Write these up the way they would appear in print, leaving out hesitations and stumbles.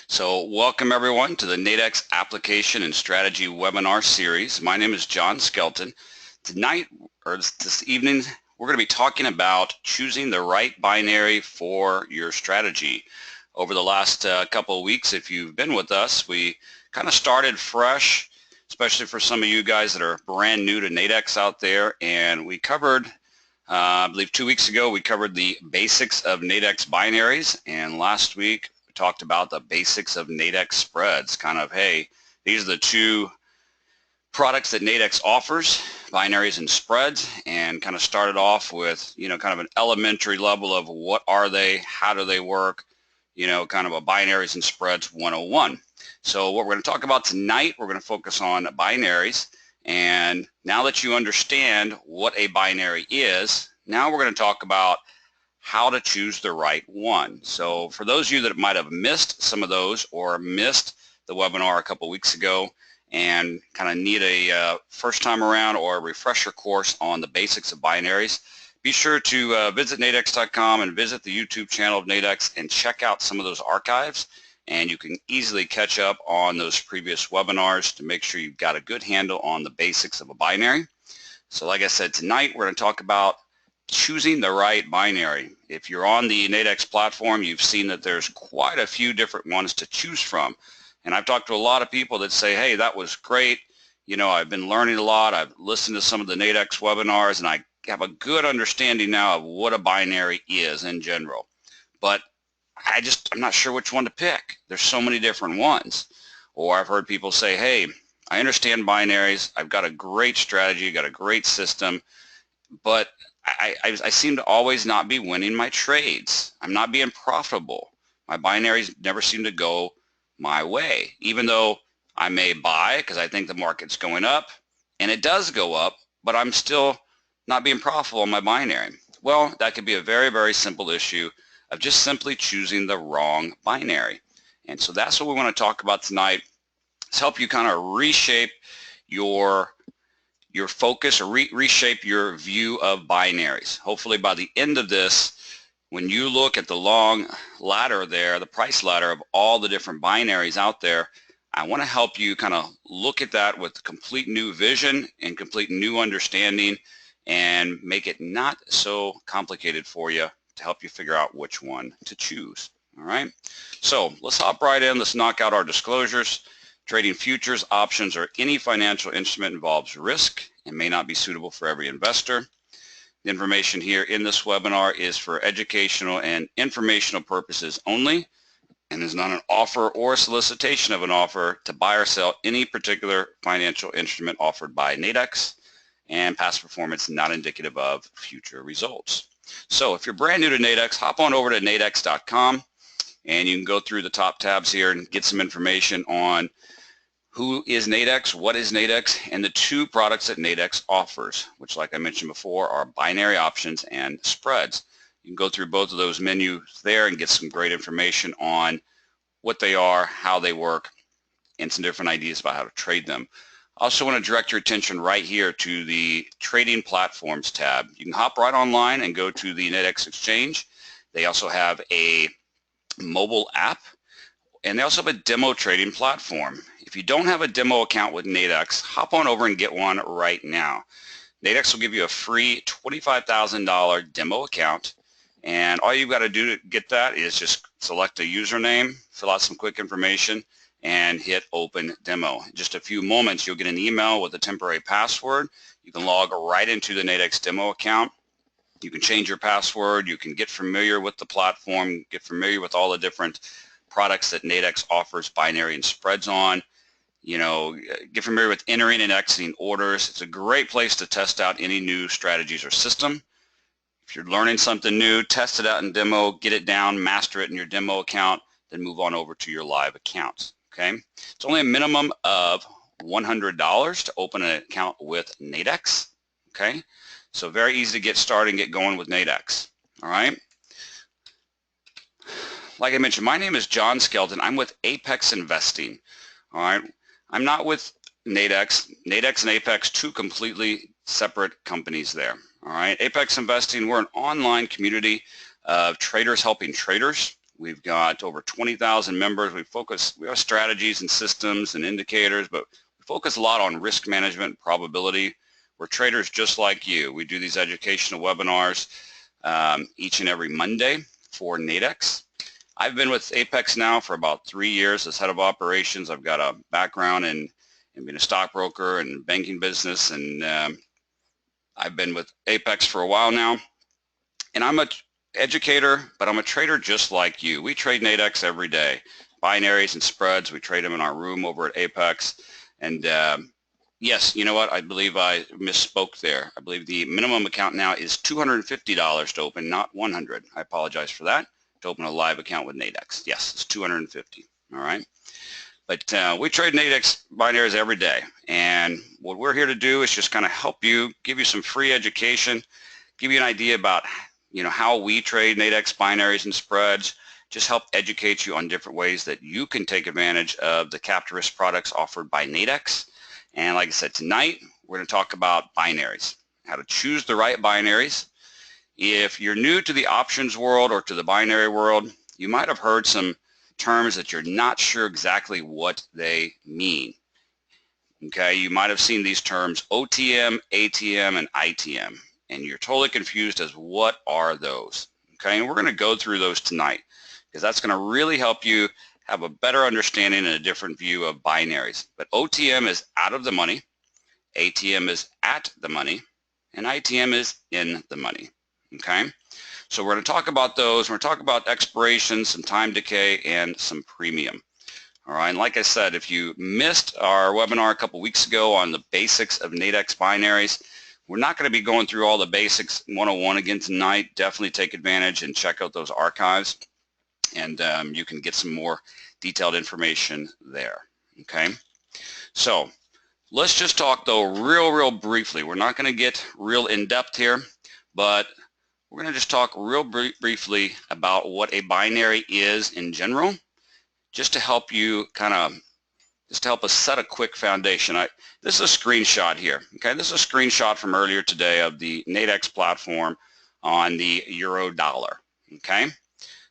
So welcome everyone to the Nadex Application and Strategy webinar series. My name is John Skelton. Tonight, or this evening, we're going to be talking about choosing the right binary for your strategy. Over the last couple of weeks, if you've been with us, we kind of started fresh, especially for some of you guys that are brand new to Nadex out there, and we covered I believe 2 weeks ago we covered the basics of Nadex binaries, and last week we talked about the basics of Nadex spreads. Kind of, hey, these are the two products that Nadex offers, binaries and spreads, and kind of started off with, kind of an elementary level of what are they, how do they work, kind of a binaries and spreads 101. So what we're going to talk about tonight, we're going to focus on binaries. And now that you understand what a binary is, now we're going to talk about how to choose the right one. So for those of you that might have missed some of those or missed the webinar a couple weeks ago and kind of need a first time around or a refresher course on the basics of binaries, be sure to visit nadex.com and visit the YouTube channel of Nadex and check out some of those archives. And you can easily catch up on those previous webinars to make sure you've got a good handle on the basics of a binary. So like I said, tonight we're going to talk about choosing the right binary. If you're on the Nadex platform, you've seen that there's quite a few different ones to choose from. And I've talked to a lot of people that say, hey, that was great. I've been learning a lot. I've listened to some of the Nadex webinars, and I have a good understanding now of what a binary is in general. But I'm not sure which one to pick. There's so many different ones. Or I've heard people say, hey, I understand binaries. I've got a great strategy, got a great system, but I seem to always not be winning my trades. I'm not being profitable. My binaries never seem to go my way, even though I may buy because I think the market's going up, and it does go up, but I'm still not being profitable on my binary. Well, that could be a very, very simple issue of just simply choosing the wrong binary. And so that's what we want to talk about tonight. It's help you kind of reshape your focus or reshape your view of binaries. Hopefully by the end of this, when you look at the long ladder there, the price ladder of all the different binaries out there, I want to help you kind of look at that with complete new vision and complete new understanding and make it not so complicated for you to help you figure out which one to choose. All right, so let's hop right in. Let's knock out our disclosures. Trading futures, options, or any financial instrument involves risk and may not be suitable for every investor. The information here in this webinar is for educational and informational purposes only and is not an offer or a solicitation of an offer to buy or sell any particular financial instrument offered by Nadex, and past performance not indicative of future results. So if you're brand new to Nadex, hop on over to nadex.com and you can go through the top tabs here and get some information on who is Nadex, what is Nadex, and the two products that Nadex offers, which, like I mentioned before, are binary options and spreads. You can go through both of those menus there and get some great information on what they are, how they work, and some different ideas about how to trade them. I also want to direct your attention right here to the Trading Platforms tab. You can hop right online and go to the Nadex Exchange. They also have a mobile app, and they also have a demo trading platform. If you don't have a demo account with Nadex, hop on over and get one right now. Nadex will give you a free $25,000 demo account, and all you've got to do to get that is just select a username, fill out some quick information, and hit open demo. In just a few moments, you'll get an email with a temporary password. You can log right into the Nadex demo account. You can change your password. You can get familiar with the platform, get familiar with all the different products that Nadex offers binary and spreads on. Get familiar with entering and exiting orders. It's a great place to test out any new strategies or system. If you're learning something new, test it out in demo, get it down, master it in your demo account, then move on over to your live account. Okay, it's only a minimum of $100 to open an account with Nadex. Okay, so very easy to get started and get going with Nadex. All right. Like I mentioned, my name is John Skelton. I'm with Apex Investing. All right, I'm not with Nadex. Nadex and Apex, two completely separate companies there. All right, Apex Investing, we're an online community of traders helping traders. We've got over 20,000 members. We have strategies and systems and indicators, but we focus a lot on risk management and probability. We're traders just like you. We do these educational webinars each and every Monday for Nadex. I've been with Apex now for about 3 years as head of operations. I've got a background in being a stockbroker and banking business, and I've been with Apex for a while now. And I'm an educator, but I'm a trader just like you. We trade Nadex every day. Binaries and spreads, we trade them in our room over at Apex. And yes, you know what? I believe I misspoke there. I believe the minimum account now is $250 to open, not $100. I apologize for that. To open a live account with Nadex. Yes, it's $250. All right. But we trade Nadex binaries every day. And what we're here to do is just kind of help you, give you some free education, give you an idea about how we trade Nadex binaries and spreads, just help educate you on different ways that you can take advantage of the capped risk products offered by Nadex. And like I said, tonight we're going to talk about binaries, how to choose the right binaries. If you're new to the options world or to the binary world, you might have heard some terms that you're not sure exactly what they mean. Okay, you might have seen these terms OTM, ATM, and ITM, and you're totally confused as what are those. Okay, and we're going to go through those tonight because that's going to really help you have a better understanding and a different view of binaries. But OTM is out of the money, ATM is at the money, and ITM is in the money. Okay, so we're going to talk about those. We're going to talk about expiration, some time decay, and some premium. All right, and like I said, if you missed our webinar a couple weeks ago on the basics of Nadex binaries, we're not going to be going through all the basics 101 again tonight. Definitely take advantage and check out those archives, and you can get some more detailed information there. Okay, so let's just talk though real briefly. We're not going to get real in-depth here, but we're going to just talk real briefly about what a binary is in general, just to help you just to help us set a quick foundation. This is a screenshot here. Okay, this is a screenshot from earlier today of the Nadex platform on the euro dollar. Okay,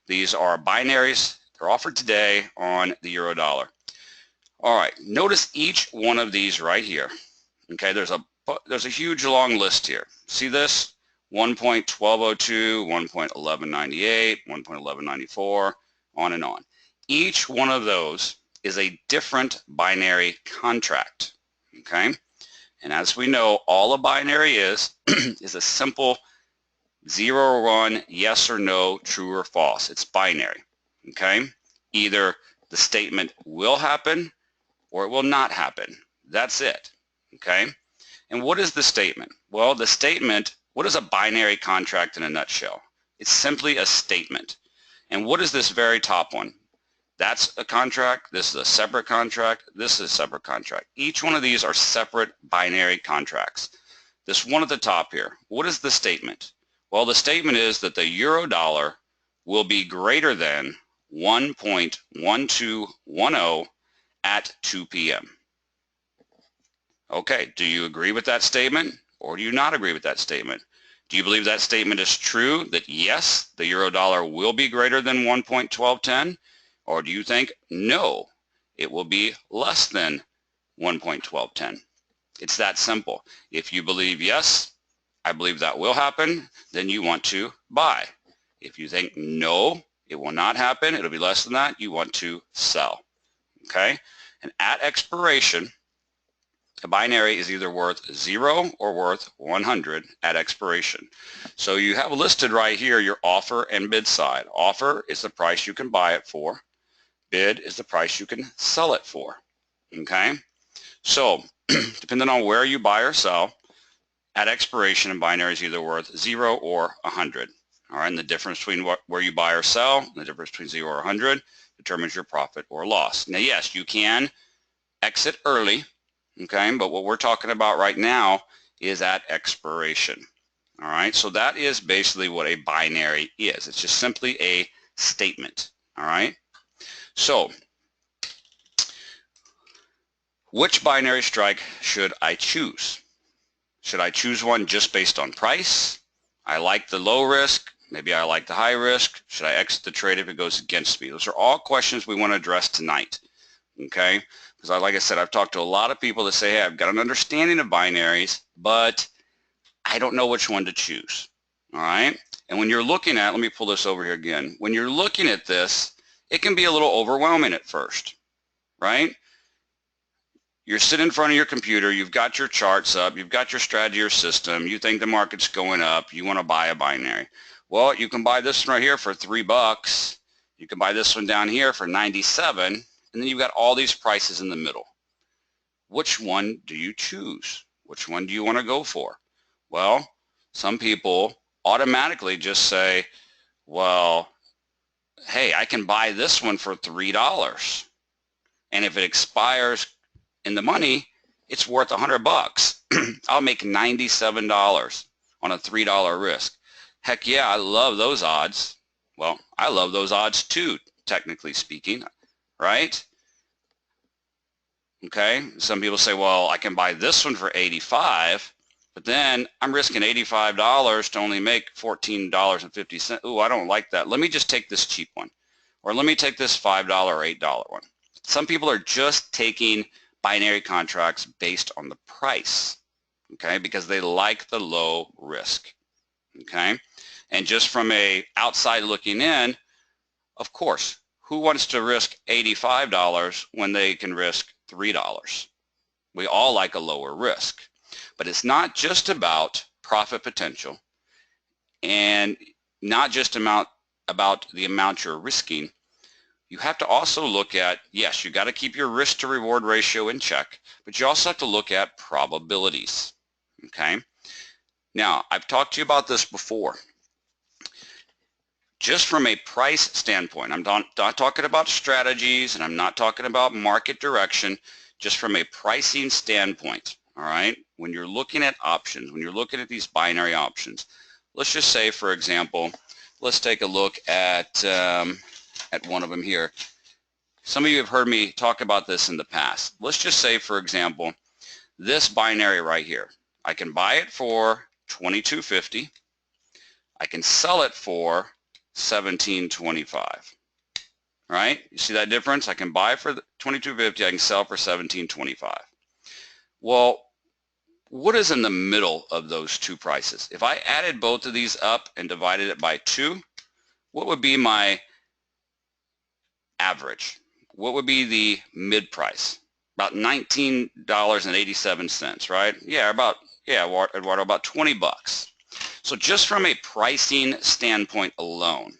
these are binaries. They're offered today on the euro dollar. All right, notice each one of these right here. Okay, there's a huge long list here. See this? 1.1202, 1.1198, 1.1194, on and on. Each one of those is a different binary contract. Okay, and as we know, all a binary is a simple 0 or 1, yes or no, true or false. It's binary. Okay, either the statement will happen or it will not happen. That's it. Okay, and what is the statement? Well, the statement, what is a binary contract in a nutshell? It's simply a statement. And what is this very top one? That's a contract, this is a separate contract, this is a separate contract. Each one of these are separate binary contracts. This one at the top here, what is the statement? Well, the statement is that the euro dollar will be greater than 1.1210 at 2 p.m. Okay, do you agree with that statement or do you not agree with that statement? Do you believe that statement is true, that yes, the euro dollar will be greater than 1.1210? Or do you think, no, it will be less than 1.1210? It's that simple. If you believe, yes, I believe that will happen, then you want to buy. If you think, no, it will not happen, it'll be less than that, you want to sell. Okay? And at expiration, a binary is either worth 0 or worth 100 at expiration. So you have listed right here your offer and bid side. Offer is the price you can buy it for. Bid is the price you can sell it for. Okay? So depending on where you buy or sell, at expiration, a binary is either worth 0 or 100. All right, and the difference between where you buy or sell, and the difference between 0 or 100 determines your profit or loss. Now, yes, you can exit early, okay, but what we're talking about right now is at expiration. All right, so that is basically what a binary is. It's just simply a statement. All right, so which binary strike should I choose? Should I choose one just based on price? I like the low risk. Maybe I like the high risk. Should I exit the trade if it goes against me? Those are all questions we want to address tonight, okay? Because like I said, I've talked to a lot of people that say, hey, I've got an understanding of binaries, but I don't know which one to choose, all right? And when you're looking at, let me pull this over here again. When you're looking at this, it can be a little overwhelming at first, right? You're sitting in front of your computer, you've got your charts up, you've got your strategy or system, you think the market's going up, you want to buy a binary. Well, you can buy this one right here for $3. You can buy this one down here for 97, and then you've got all these prices in the middle. Which one do you choose? Which one do you want to go for? Well, some people automatically just say, well, hey, I can buy this one for $3. And if it expires in the money, it's worth $100. I'll make $97 on a $3 risk. Heck yeah, I love those odds. Well, I love those odds too, technically speaking, right? Okay, some people say, well, I can buy this one for $85, but then I'm risking $85 to only make $14.50. Ooh, I don't like that. Let me just take this cheap one. Or let me take this $5 or $8 one. Some people are just taking binary contracts based on the price, okay, because they like the low risk, okay? And just from a outside looking in, of course, who wants to risk $85 when they can risk $3? We all like a lower risk. But it's not just about profit potential and not just about the amount you're risking. You have to also look at, yes, you got to keep your risk to reward ratio in check, but you also have to look at probabilities, okay? Now, I've talked to you about this before. Just from a price standpoint, I'm not talking about strategies and I'm not talking about market direction, just from a pricing standpoint, all right? When you're looking at options, when you're looking at these binary options, let's just say, for example, let's take a look at one of them here. Some of you have heard me talk about this in the past. Let's just say, for example, this binary right here. I can buy it for $22.50. I can sell it for $17.25. Right? You see that difference? I can buy it for $22.50. I can sell it for $17.25. Well, what is in the middle of those two prices? If I added both of these up and divided it by 2, what would be my average? What would be the mid price? About $19.87, right? Yeah, Eduardo, about 20 bucks. So just from a pricing standpoint alone,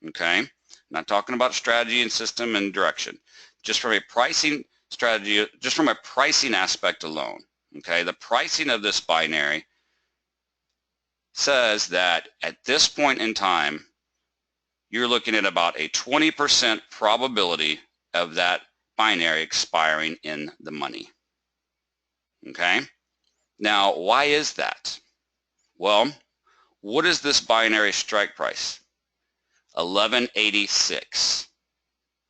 okay? I'm not talking about strategy and system and direction. Just from a pricing strategy, just from a pricing aspect alone, okay? The pricing of this binary says that at this point in time, you're looking at about a 20% probability of that binary expiring in the money. Okay? Now, why is that? Well, what is this binary strike price? 11.86.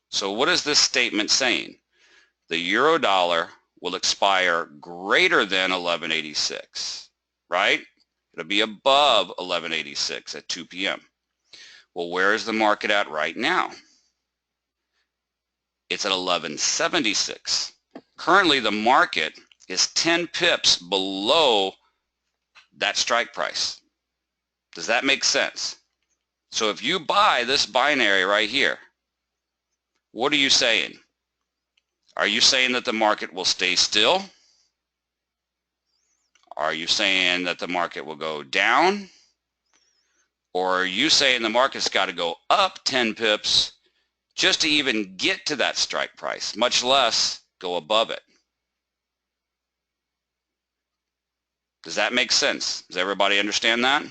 So what is this statement saying? The euro dollar will expire greater than 11.86, right? It'll be above 11.86 at 2 p.m. Well, where is the market at right now? It's at 11.76. Currently, the market is 10 pips below that strike price. Does that make sense? So if you buy this binary right here, what are you saying? Are you saying that the market will stay still? Are you saying that the market will go down? Or are you saying the market's got to go up 10 pips just to even get to that strike price, much less go above it? Does that make sense? Does everybody understand that?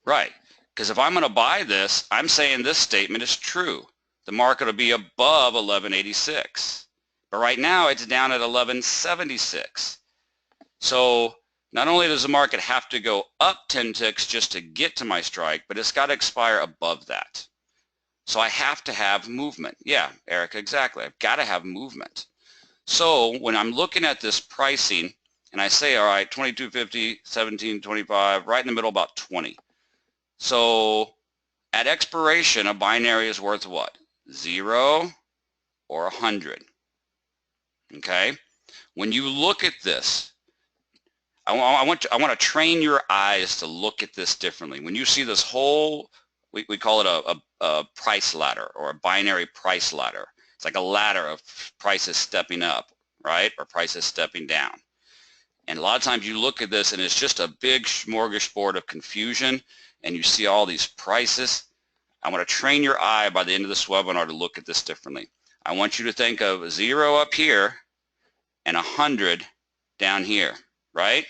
Right, because if I'm going to buy this, I'm saying this statement is true. The market will be above 11.86. But right now it's down at 11.76. So not only does the market have to go up 10 ticks just to get to my strike, but it's got to expire above that. So I have to have movement. Yeah, Erica, exactly. I've got to have movement. So when I'm looking at this pricing and I say, all right, 22.50, 17.25, right in the middle, about 20. So at expiration, a binary is worth what? 0 or 100. Okay? When you look at this, I want to train your eyes to look at this differently. When you see this whole, we call it a price ladder or a binary price ladder. It's like a ladder of prices stepping up, right? Or prices stepping down. And a lot of times you look at this and it's just a big smorgasbord of confusion and you see all these prices. I want to train your eye by the end of this webinar to look at this differently. I want you to think of 0 up here and 100 down here, right?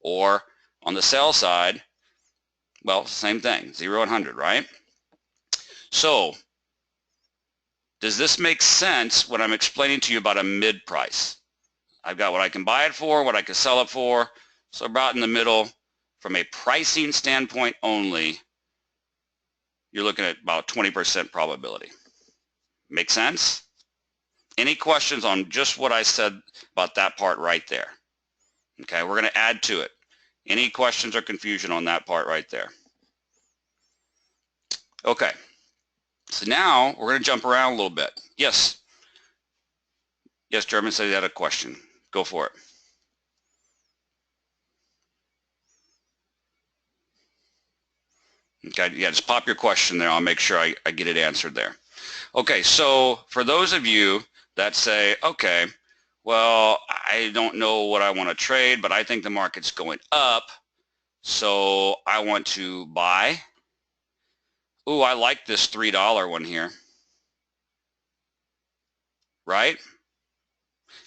Or on the sell side, well, same thing, 0 and 100, right? So does this make sense when I'm explaining to you about a mid price? I've got what I can buy it for, what I can sell it for, so about in the middle. From a pricing standpoint only, you're looking at about 20% probability. Make sense? Any questions on just what I said about that part right there? Okay, we're going to add to it. Any questions or confusion on that part right there? Okay, so now we're going to jump around a little bit. Yes? Yes, German said he had a question. Go for it. Okay, yeah, just pop your question there. I'll make sure I get it answered there. Okay, so for those of you that say, okay, well, I don't know what I want to trade, but I think the market's going up, so I want to buy. Ooh, I like this $3 one here. Right?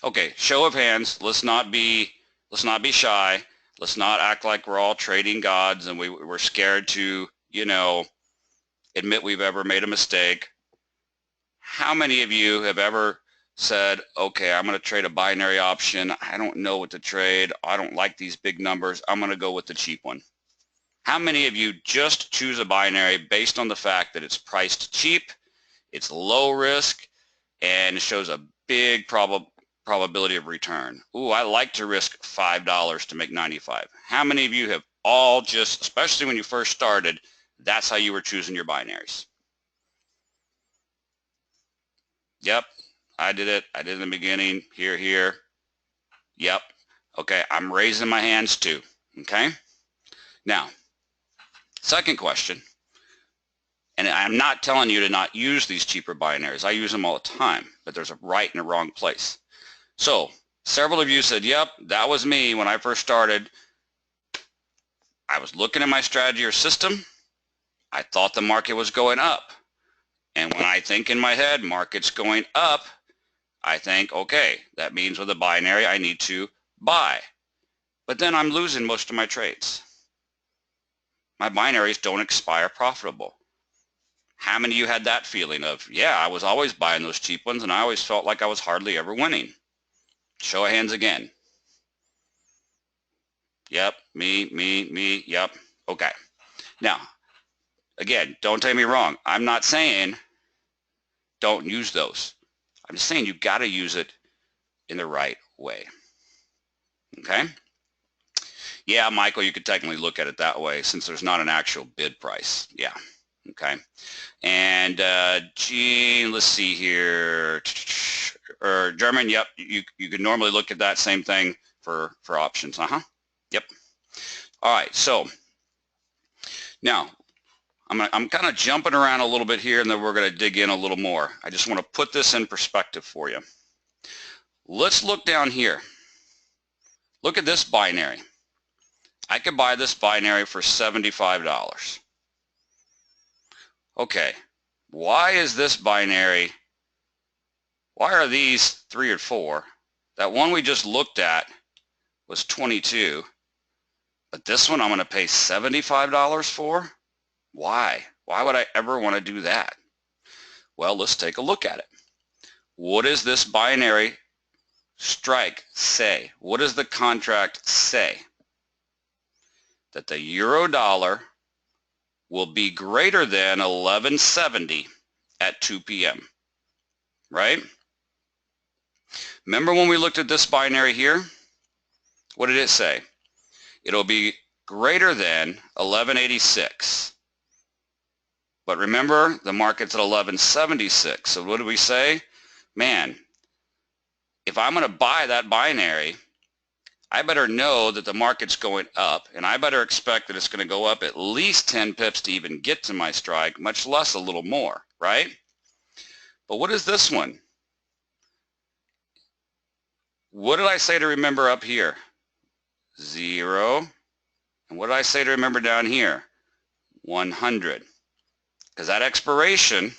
Okay, show of hands. Let's not be shy. Let's not act like we're all trading gods and we're scared to, you know, admit we've ever made a mistake. How many of you have ever said, okay, I'm going to trade a binary option. I don't know what to trade. I don't like these big numbers. I'm going to go with the cheap one. How many of you just choose a binary based on the fact that it's priced cheap, it's low risk, and it shows a big probability of return? Ooh, I like to risk $5 to make 95. How many of you have all just, especially when you first started, that's how you were choosing your binaries? Yep, I did it. I did it in the beginning. Here. Yep. Okay, I'm raising my hands too. Okay? Now, second question, and I'm not telling you to not use these cheaper binaries. I use them all the time, but there's a right and a wrong place. So, several of you said, yep, that was me when I first started. I was looking at my strategy or system. I thought the market was going up. And when I think in my head, market's going up, I think, okay, that means with a binary I need to buy. But then I'm losing most of my trades. My binaries don't expire profitable. How many of you had that feeling of, yeah, I was always buying those cheap ones and I always felt like I was hardly ever winning? Show of hands again. Yep, me, yep. Okay. Now, again, don't take me wrong. I'm not saying don't use those. I'm just saying you got to use it in the right way. Okay? Yeah, Michael, you could technically look at it that way since there's not an actual bid price. Yeah. Okay. And Gene, let's see here. Or German, yep, you could normally look at that same thing for options. Yep. All right, so now I'm kind of jumping around a little bit here and then we're going to dig in a little more. I just want to put this in perspective for you. Let's look down here. Look at this binary. I could buy this binary for $75. Okay, why is this binary, why are these 3 or 4? That one we just looked at was 22, but this one I'm going to pay $75 for? Why? Why would I ever want to do that? Well, let's take a look at it. What does this binary strike say? What does the contract say? That the euro dollar will be greater than 1170 at 2 p.m. Right? Remember when we looked at this binary here? What did it say? It'll be greater than 1186. But remember, the market's at 1176. So what do we say? Man, if I'm going to buy that binary, I better know that the market's going up, and I better expect that it's going to go up at least 10 pips to even get to my strike, much less a little more, right? But what is this one? What did I say to remember up here? 0. And what did I say to remember down here? 100. Because that expiration,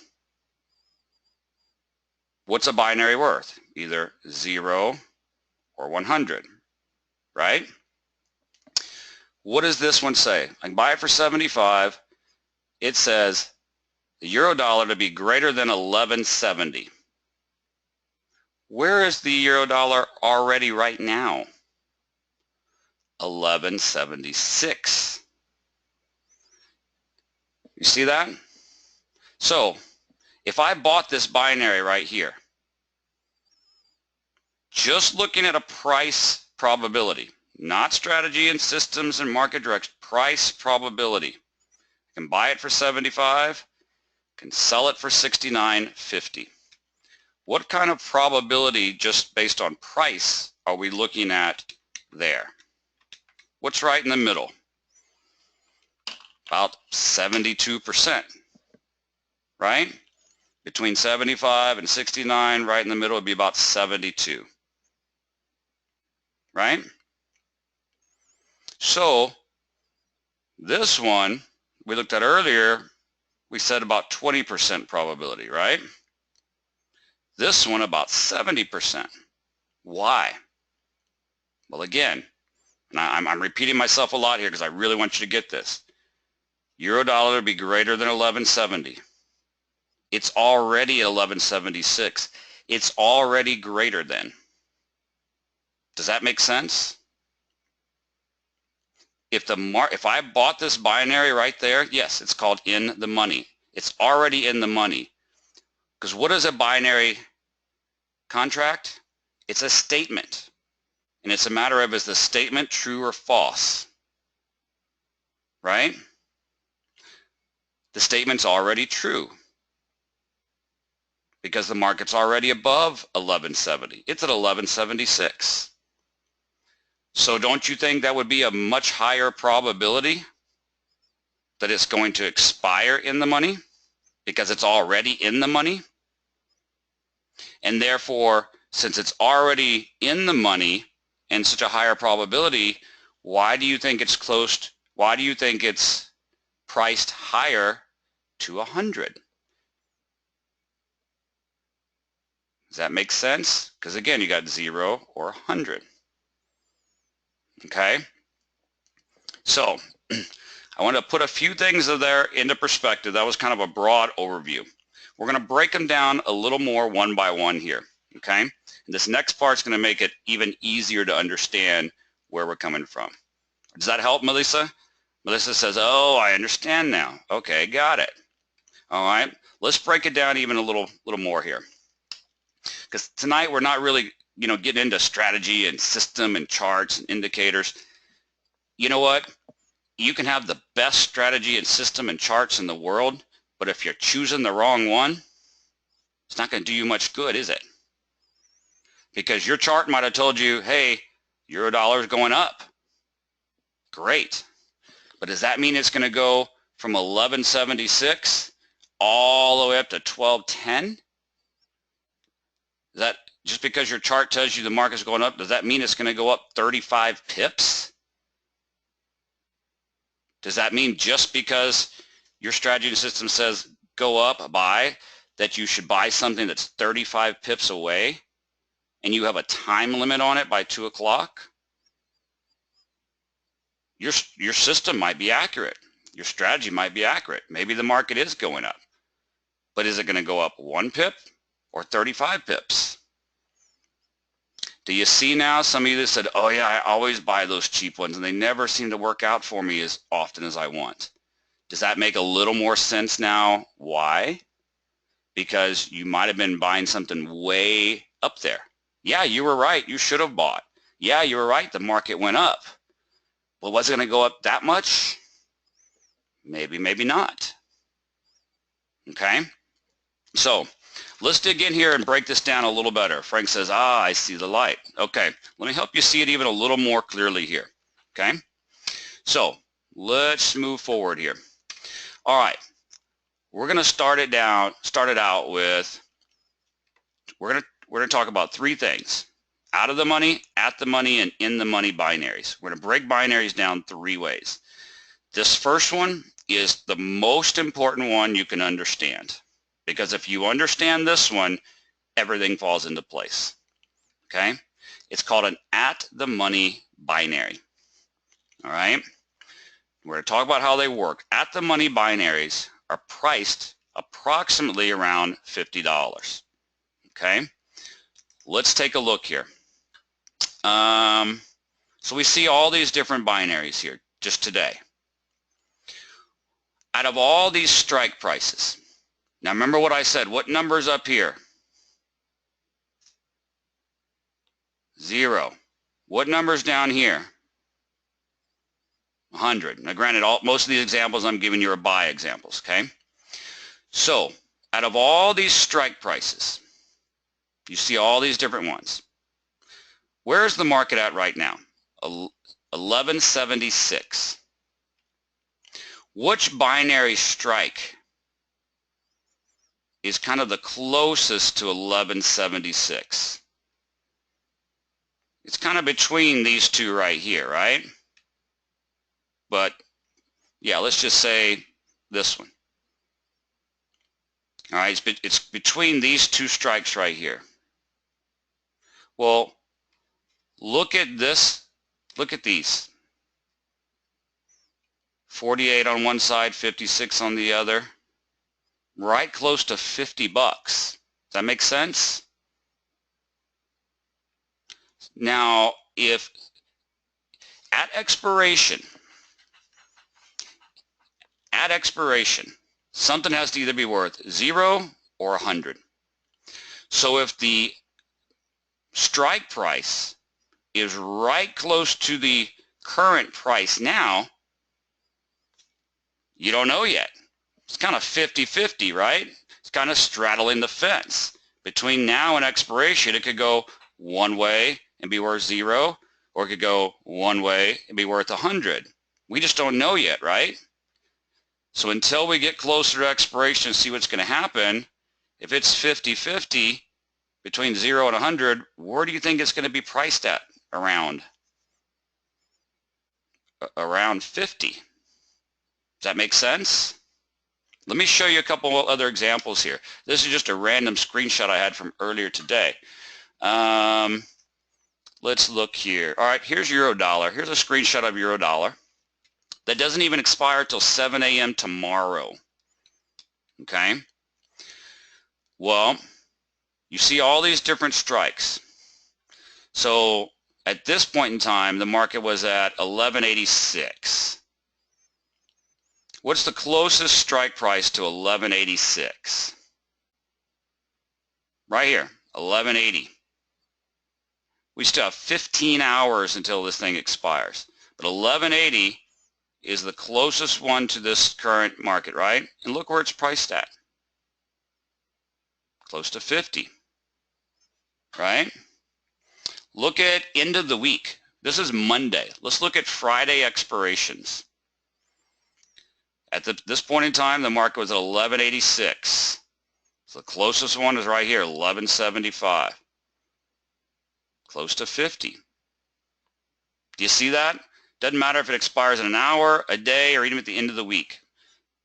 what's a binary worth? Either 0 or 100, right? What does this one say? I can buy it for 75. It says the euro dollar to be greater than 1170. Where is the euro dollar already right now? 1176. You see that? So if I bought this binary right here, just looking at a price probability, not strategy and systems and market direction, price probability, I can buy it for 75, can sell it for 69.50. What kind of probability, just based on price, are we looking at there? What's right in the middle? About 72%, right? Between 75 and 69, right in the middle would be about 72, right? So this one we looked at earlier, we said about 20% probability, right? This one about 70%. Why? Well, again, and I'm repeating myself a lot here because I really want you to get this. Euro dollar to be greater than 1170. It's already at 1176. It's already greater than. Does that make sense? If I bought this binary right there, yes, it's called in the money. It's already in the money. Because what is a binary contract? It's a statement. And it's a matter of, is the statement true or false? Right? The statement's already true because the market's already above 1170. It's at 1176. So don't you think that would be a much higher probability that it's going to expire in the money because it's already in the money? And therefore, since it's already in the money and such a higher probability, why do you think it's close? Why do you think it's priced higher to 100? Does that make sense? Because again, you got 0 or 100. Okay? So I want to put a few things there into perspective. That was kind of a broad overview. We're going to break them down a little more one by one here. Okay? And this next part's going to make it even easier to understand where we're coming from. Does that help, Melissa? Melissa says, oh, I understand now. Okay, got it. All right, let's break it down even a little more here. Because tonight we're not really, getting into strategy and system and charts and indicators. You know what? You can have the best strategy and system and charts in the world, but if you're choosing the wrong one, it's not going to do you much good, is it? Because your chart might have told you, hey, euro dollar is going up. Great. But does that mean it's going to go from 1176 all the way up to 1210? Is that just because your chart tells you the market's going up, does that mean it's going to go up 35 pips? Does that mean just because your strategy and system says go up, buy, that you should buy something that's 35 pips away and you have a time limit on it by 2 o'clock? Your system might be accurate. Your strategy might be accurate. Maybe the market is going up. But is it going to go up 1 pip or 35 pips? Do you see now some of you that said, oh yeah, I always buy those cheap ones and they never seem to work out for me as often as I want? Does that make a little more sense now? Why? Because you might have been buying something way up there. Yeah, you were right. You should have bought. Yeah, you were right. The market went up. Well, was it going to go up that much? Maybe, maybe not. Okay? So let's dig in here and break this down a little better. Frank says, I see the light. Okay, let me help you see it even a little more clearly here. Okay? So let's move forward here. All right. We're going to start it out with, we're going to talk about three things. Out of the money, at the money, and in the money binaries. We're going to break binaries down three ways. This first one is the most important one you can understand, because if you understand this one, everything falls into place. Okay? It's called an at the money binary. All right? We're going to talk about how they work. At the money binaries are priced approximately around $50. Okay? Let's take a look here. So we see all these different binaries here just today. Out of all these strike prices, now remember what I said, what number's up here? 0. What number's down here? 100. Now granted, most of these examples I'm giving you are buy examples, okay? So, out of all these strike prices, you see all these different ones. Where's the market at right now? 1176. Which binary strike is kind of the closest to 1176? It's kind of between these two right here, right? But yeah, let's just say this one. All right, it's between these two strikes right here. Well, look at this. Look at these. 48 on one side, 56 on the other. Right close to 50 bucks. Does that make sense? Now, if at expiration, something has to either be worth 0 or 100. So if the strike price is right close to the current price now, you don't know yet. It's kind of 50-50, right? It's kind of straddling the fence. Between now and expiration, it could go one way and be worth 0, or it could go one way and be worth 100. We just don't know yet, right? So until we get closer to expiration and see what's going to happen, if it's 50-50 between 0 and 100, where do you think it's going to be priced at? Around 50. Does that make sense? Let me show you a couple other examples here. This is just a random screenshot I had from earlier today. Let's look here. All right, here's euro dollar. Here's a screenshot of euro dollar. That doesn't even expire till 7 a.m. tomorrow. Okay? Well, you see all these different strikes. So at this point in time, the market was at 1186. What's the closest strike price to 1186? Right here, 1180. We still have 15 hours until this thing expires. But 1180 is the closest one to this current market, right? And look where it's priced at. Close to 50, right? Look at end of the week. This is Monday. Let's look at Friday expirations. At this point in time, the market was at 1186. So the closest one is right here, 1175. Close to 50. Do you see that? Doesn't matter if it expires in an hour, a day, or even at the end of the week.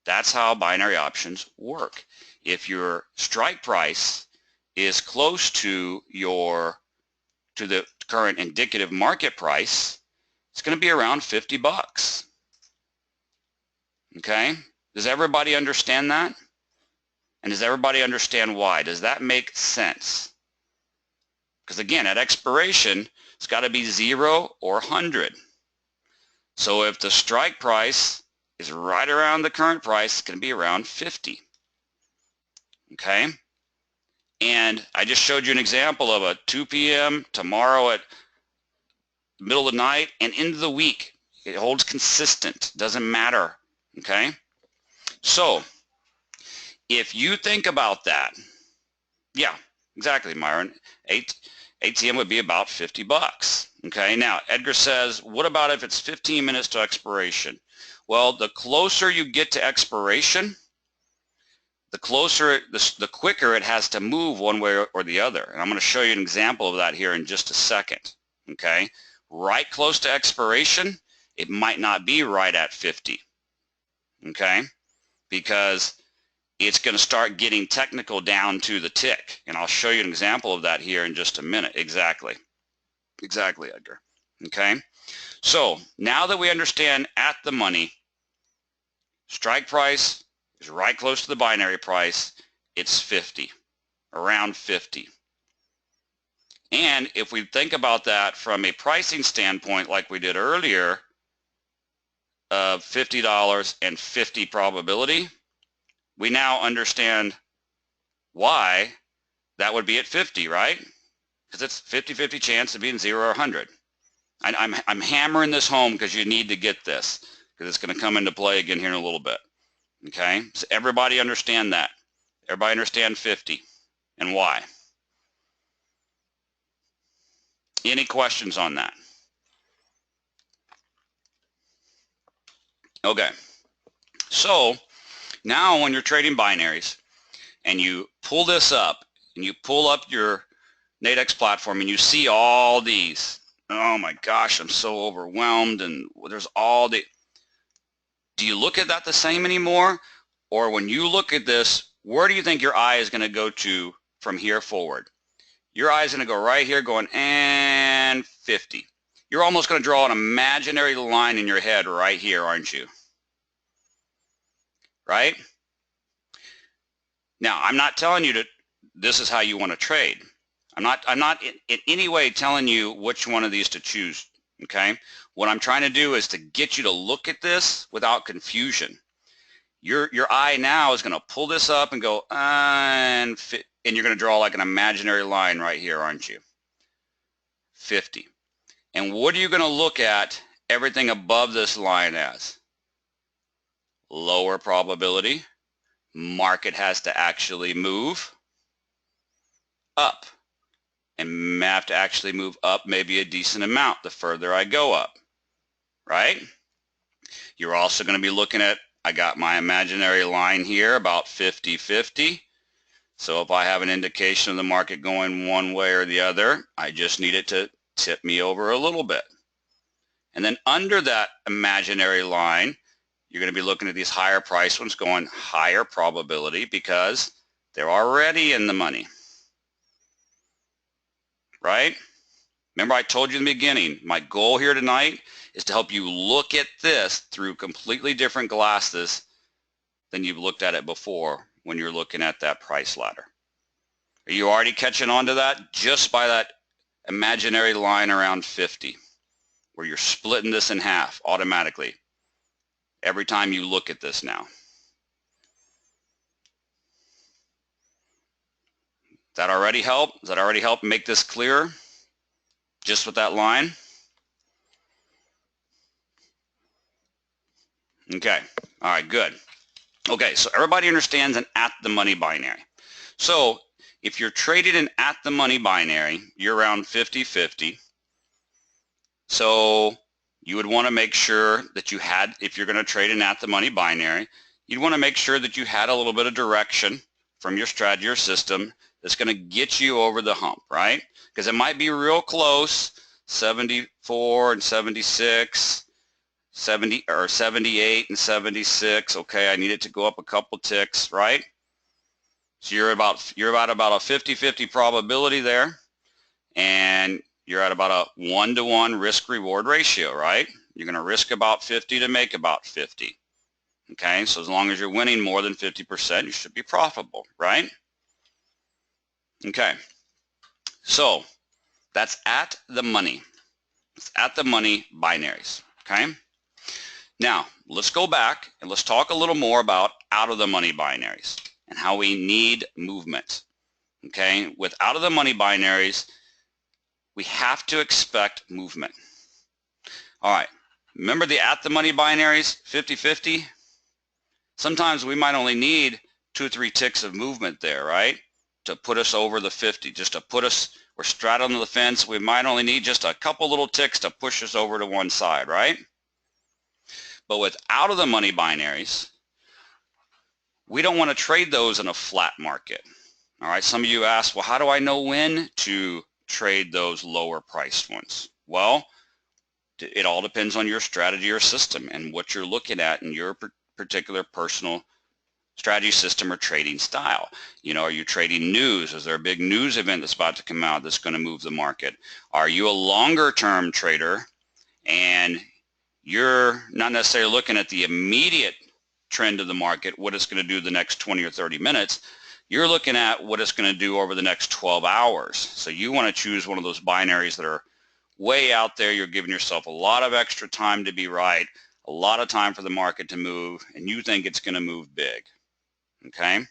That's how binary options work. If your strike price is close to the current indicative market price, it's going to be around 50 bucks. Okay? Does everybody understand that? And does everybody understand why? Does that make sense? Because again, at expiration, it's got to be 0 or 100. So if the strike price is right around the current price, it's going to be around 50. Okay? And I just showed you an example of a 2 p.m. tomorrow at middle of the night and into the week. It holds consistent. Doesn't matter. Okay? So, if you think about that, yeah, exactly, Myron. ATM would be about 50 bucks. Okay, now Edgar says, what about if it's 15 minutes to expiration? Well, the closer you get to expiration, the quicker it has to move one way or the other. And I'm going to show you an example of that here in just a second. Okay, right close to expiration, it might not be right at 50. Okay, because it's going to start getting technical down to the tick. And I'll show you an example of that here in just a minute. Exactly, Edgar. Okay, so now that we understand at the money, strike price is right close to the binary price. It's 50, around 50. And if we think about that from a pricing standpoint like we did earlier of $50 and 50 probability, we now understand why that would be at 50, right? Because it's 50-50 chance of being 0 or 100. I'm hammering this home because you need to get this, because it's going to come into play again here in a little bit. Okay, so everybody understand that. Everybody understand 50 and why. Any questions on that? Okay, so now when you're trading binaries and you pull this up and you pull up your Nadex platform and you see all these, oh my gosh, I'm so overwhelmed, and there's all the, do you look at that the same anymore? Or when you look at this, where do you think your eye is going to go to from here forward? Your eye is going to go right here going, and 50. You're almost going to draw an imaginary line in your head right here, aren't you? Right? Now, I'm not telling you that this is how you want to trade. I'm not in any way telling you which one of these to choose, okay? What I'm trying to do is to get you to look at this without confusion. Your eye now is going to pull this up and go, and you're going to draw like an imaginary line right here, aren't you? 50. And what are you going to look at everything above this line as? Lower probability. Market has to actually move up. And have to actually move up maybe a decent amount the further I go up, right? You're also going to be looking at, I got my imaginary line here about 50-50. So if I have an indication of the market going one way or the other, I just need it to tip me over a little bit. And then under that imaginary line, you're going to be looking at these higher price ones going higher probability because they're already in the money. Right? Remember I told you in the beginning, my goal here tonight is to help you look at this through completely different glasses than you've looked at it before when you're looking at that price ladder. Are you already catching on to that just by that imaginary line around 50 where you're splitting this in half automatically every time you look at this now? Does that already help? Does that already help make this clearer? Just with that line? Okay, all right, good. Okay, so everybody understands an at the money binary. So if you're traded an at the money binary, you're around 50-50. So you would want to make sure that you had, if you're going to trade an at the money binary, you'd want to make sure that you had a little bit of direction from your strategy or system that's going to get you over the hump, right? Because it might be real close, 74 and 76, 70 or 78 and 76. Okay, I need it to go up a couple ticks, right? So you're about a 50-50 probability there, and you're at about a 1-to-1 risk-reward ratio, right? You're going to risk about 50 to make about 50. Okay, so as long as you're winning more than 50%, you should be profitable, right? Okay, so that's at the money. It's at the money binaries, okay? Now, let's go back and let's talk a little more about out of the money binaries and how we need movement, okay? With out of the money binaries, we have to expect movement. All right, Remember the at the money binaries, 50-50? Sometimes we might only need 2 or 3 ticks of movement there, right? To put us over the 50, just to put us, we're straddling the fence. We might only need just a couple little ticks to push us over to one side, right? But with out of the money binaries, we don't want to trade those in a flat market. All right, some of you ask, well, how do I know when to trade those lower priced ones? Well, it all depends on your strategy or system and what you're looking at in your particular personal strategy system or trading style. You know, are you trading news? Is there a big news event that's about to come out that's going to move the market? Are you a longer term trader and you're not necessarily looking at the immediate trend of the market, what it's going to do the next 20 or 30 minutes? You're looking at what it's going to do over the next 12 hours. So you want to choose one of those binaries that are way out there. You're giving yourself a lot of extra time to be right, a lot of time for the market to move, and you think it's going to move big. Okay?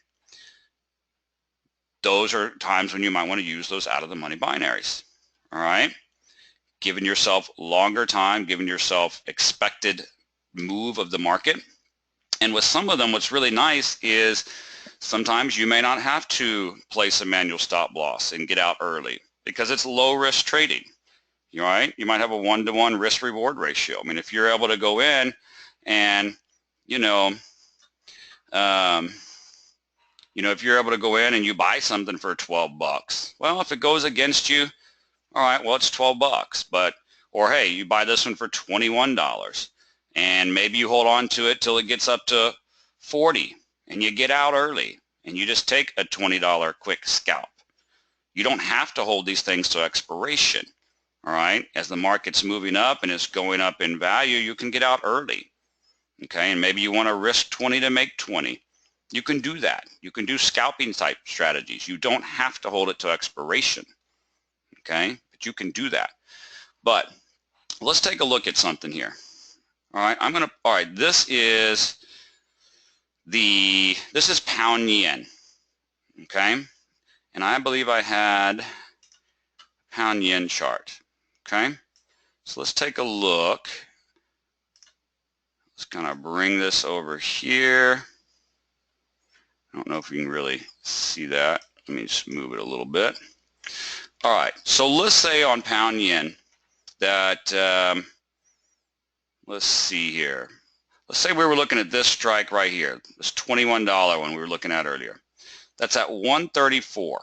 Those are times when you might want to use those out of the money binaries. All right? Giving yourself longer time, giving yourself expected move of the market. And with some of them, what's really nice is sometimes you may not have to place a manual stop loss and get out early because it's low risk trading. You right? You might have a 1-to-1 risk reward ratio. I mean, if you're able to go in and, if you're able to go in and you buy something for 12 bucks, well, if it goes against you, all right, well, it's 12 bucks. Or hey, you buy this one for $21 and maybe you hold on to it till it gets up to 40 and you get out early and you just take a $20 quick scalp. You don't have to hold these things to expiration. All right, as the market's moving up and it's going up in value, you can get out early. Okay, and maybe you want to risk 20 to make 20. You can do that. You can do scalping type strategies. You don't have to hold it to expiration. Okay, but you can do that. But let's take a look at something here. All right, this is pound yen. Okay, and I believe I had pound yen chart. Okay, so let's take a look. Let's kind of bring this over here. I don't know if you can really see that. Let me just move it a little bit. All right, so let's say on pound yen that, let's see here. Let's say we were looking at this strike right here, this $21 one we were looking at earlier. That's at 134.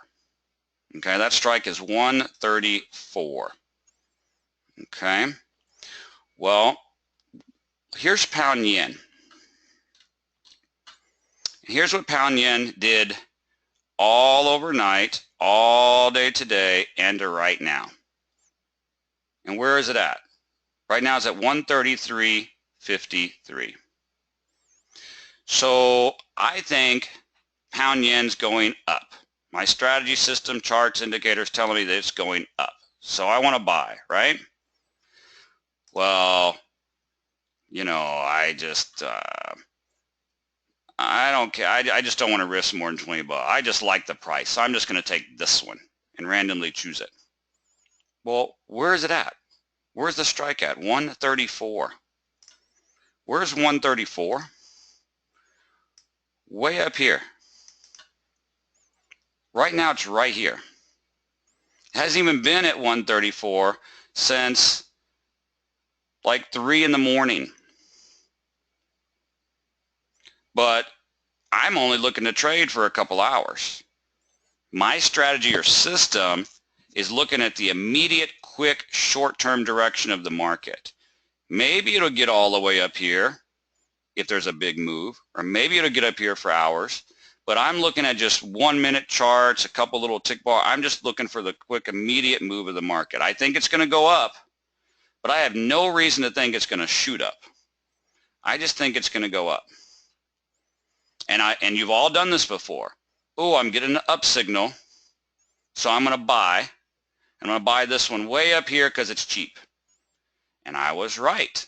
Okay, that strike is 134. Okay, well, here's pound yen. Here's what pound yen did all overnight, all day today, and to right now. And where is it at? Right now it's at 133.53. So I think pound yen's going up. My strategy system, charts, indicators telling me that it's going up. So I want to buy, right? Well, I just, I don't care. I just don't want to risk more than 20 bucks. I just like the price. So I'm just going to take this one and randomly choose it. Well, where is it at? Where's the strike at? 134. Where's 134? Way up here. Right now it's right here. It hasn't even been at 134 since like 3 in the morning. But I'm only looking to trade for a couple hours. My strategy or system is looking at the immediate, quick, short-term direction of the market. Maybe it'll get all the way up here if there's a big move, or maybe it'll get up here for hours. But I'm looking at just 1-minute charts, a couple little tick bar. I'm just looking for the quick, immediate move of the market. I think it's going to go up, but I have no reason to think it's going to shoot up. I just think it's going to go up. And you've all done this before. Oh, I'm getting an up signal, so I'm going to buy. I'm going to buy this one way up here because it's cheap. And I was right.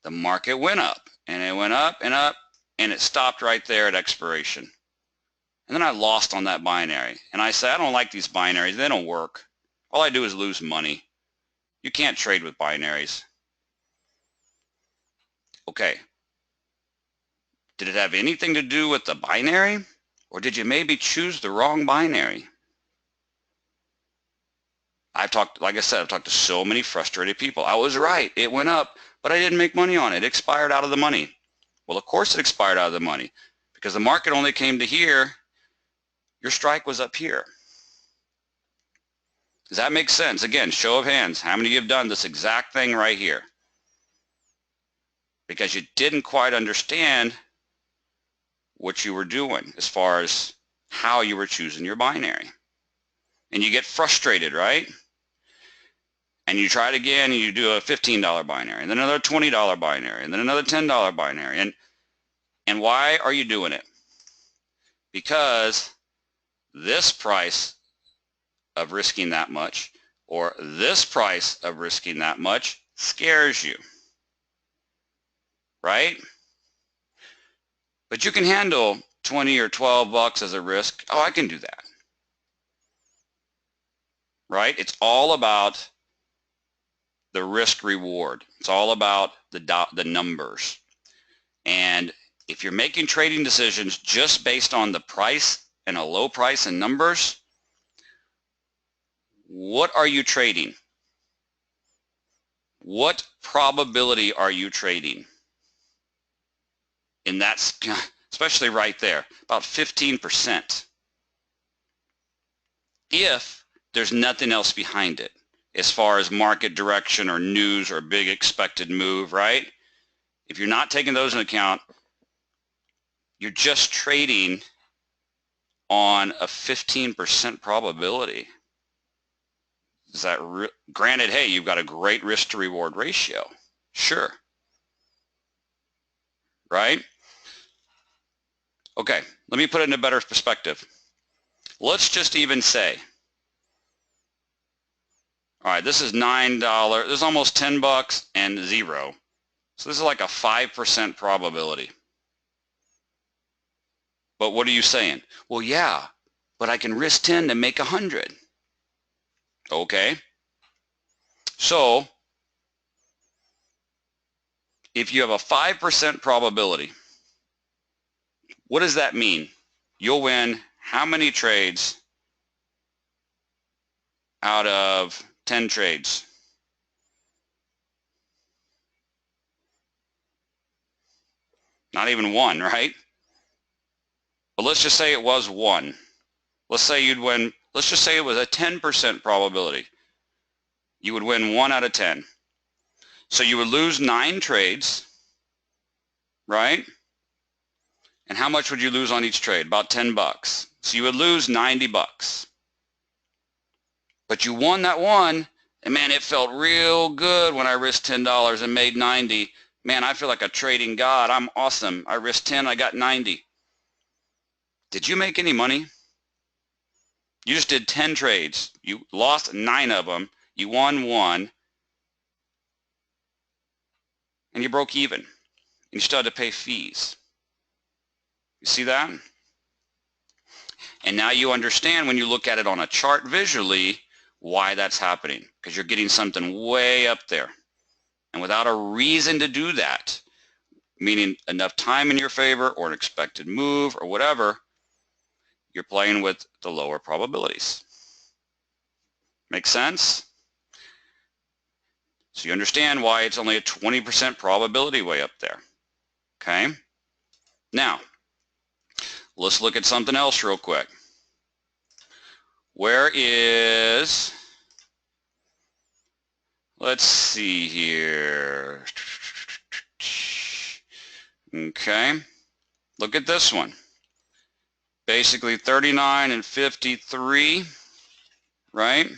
The market went up, and it went up, and it stopped right there at expiration. And then I lost on that binary. And I said, I don't like these binaries. They don't work. All I do is lose money. You can't trade with binaries. Okay, did it have anything to do with the binary? Or did you maybe choose the wrong binary? Like I said, I've talked to so many frustrated people. I was right, it went up, but I didn't make money on it. It expired out of the money. Well, of course it expired out of the money because the market only came to here. Your strike was up here. Does that make sense? Again, show of hands. How many of you have done this exact thing right here? Because you didn't quite understand what you were doing as far as how you were choosing your binary. And you get frustrated, right? And you try it again and you do a $15 binary and then another $20 binary and then another $10 binary. And why are you doing it? Because this price of risking that much or this price of risking that much scares you, right? But you can handle 20 or 12 bucks as a risk. Oh, I can do that, right? It's all about the risk reward. It's all about the numbers. And if you're making trading decisions just based on the price and a low price and numbers, what are you trading? What probability are you trading? And that's, especially right there, about 15%. If there's nothing else behind it, as far as market direction or news or big expected move, right? If you're not taking those into account, you're just trading on a 15% probability. Is that granted, hey, you've got a great risk to reward ratio. Sure. Right? Okay, let me put it in a better perspective. Let's just even say, all right, this is $9, this is almost 10 bucks and 0. So this is like a 5% probability. But what are you saying? Well, yeah, but I can risk 10 to make 100. Okay. So if you have a 5% probability, what does that mean? You'll win how many trades out of 10 trades? Not even one, right? But let's just say it was one. Let's say you'd win, let's just say it was a 10% probability. You would win 1 out of 10. So you would lose 9 trades, right? And how much would you lose on each trade? About 10 bucks. So you would lose 90 bucks. But you won that one, and man, it felt real good when I risked $10 and made 90. Man, I feel like a trading god. I'm awesome. I risked 10, I got 90. Did you make any money? You just did 10 trades. You lost 9 of them. You won 1. And you broke even. And you still had to pay fees. You see that? And now you understand when you look at it on a chart visually why that's happening. Because you're getting something way up there. And without a reason to do that, meaning enough time in your favor or an expected move or whatever, you're playing with the lower probabilities. Make sense? So you understand why it's only a 20% probability way up there. Okay? Now, let's look at something else real quick. Where is, let's see here. Okay, look at this one. Basically 39 and 53, right?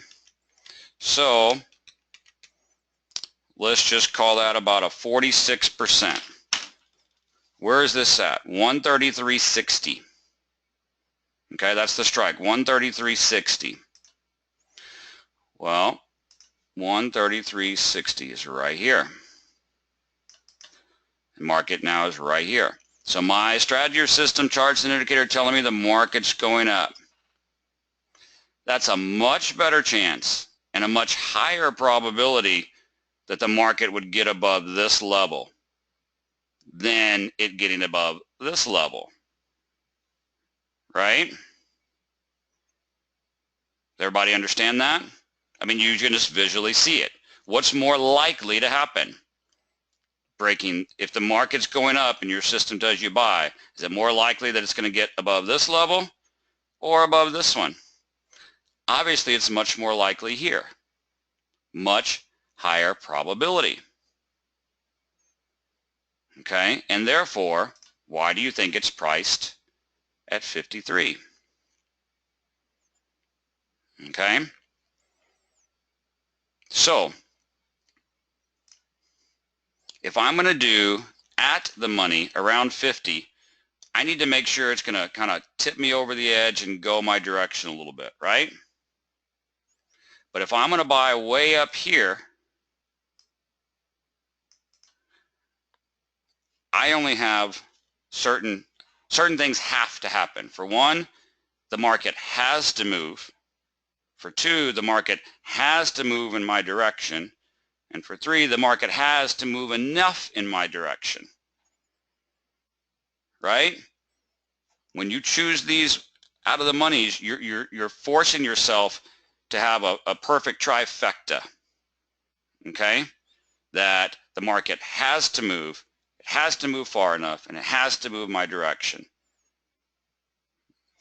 So let's just call that about a 46%. Where is this at? 133.60. Okay, that's the strike, 133.60. Well, 133.60 is right here. The market now is right here. So my strategy or system charts and indicator telling me the market's going up. That's a much better chance and a much higher probability that the market would get above this level. than it getting above this level, right? Everybody understand that? I mean, you can just visually see it. What's more likely to happen? Breaking, if the market's going up and your system tells you buy, is it more likely that it's going to get above this level or above this one? Obviously, it's much more likely here. Much higher probability. Okay, and therefore, why do you think it's priced at 53? Okay, so if I'm going to do at the money around 50, I need to make sure it's going to kind of tip me over the edge and go my direction a little bit, right? But if I'm going to buy way up here, I only have certain things have to happen. For one, the market has to move. For two, the market has to move in my direction. And for three, the market has to move enough in my direction. Right? When you choose these out of the monies, you're forcing yourself to have a perfect trifecta. Okay? That the market has to move, it has to move far enough, and it has to move my direction.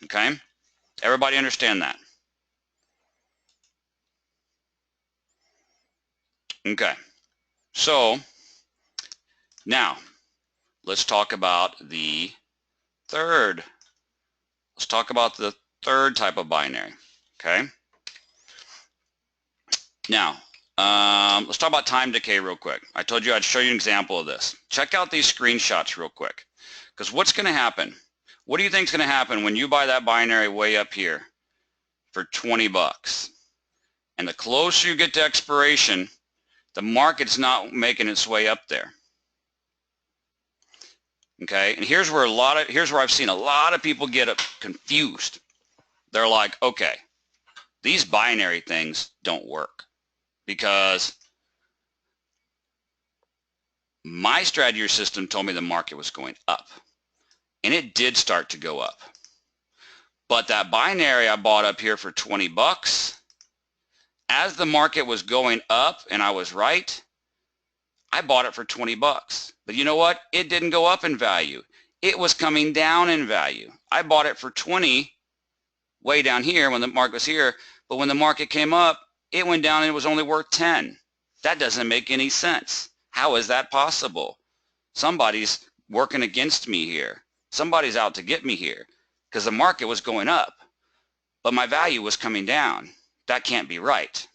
Okay? Everybody understand that? Okay. So now let's talk about the third. Let's talk about the third type of binary. Okay. Now, let's talk about time decay real quick. I told you I'd show you an example of this. Check out these screenshots real quick. Because what's going to happen? What do you think is going to happen when you buy that binary way up here for 20 bucks? And the closer you get to expiration, the market's not making its way up there. Okay, and here's where I've seen a lot of people get confused. They're like, okay, these binary things don't work because my strategy system told me the market was going up, and it did start to go up. But that binary I bought up here for 20 bucks, as the market was going up and I was right, I bought it for 20 bucks. But you know what? It didn't go up in value. It was coming down in value. I bought it for 20 way down here when the market was here, but when the market came up, it went down and it was only worth 10. That doesn't make any sense. How is that possible? Somebody's working against me here. Somebody's out to get me here because the market was going up, but my value was coming down. That can't be right.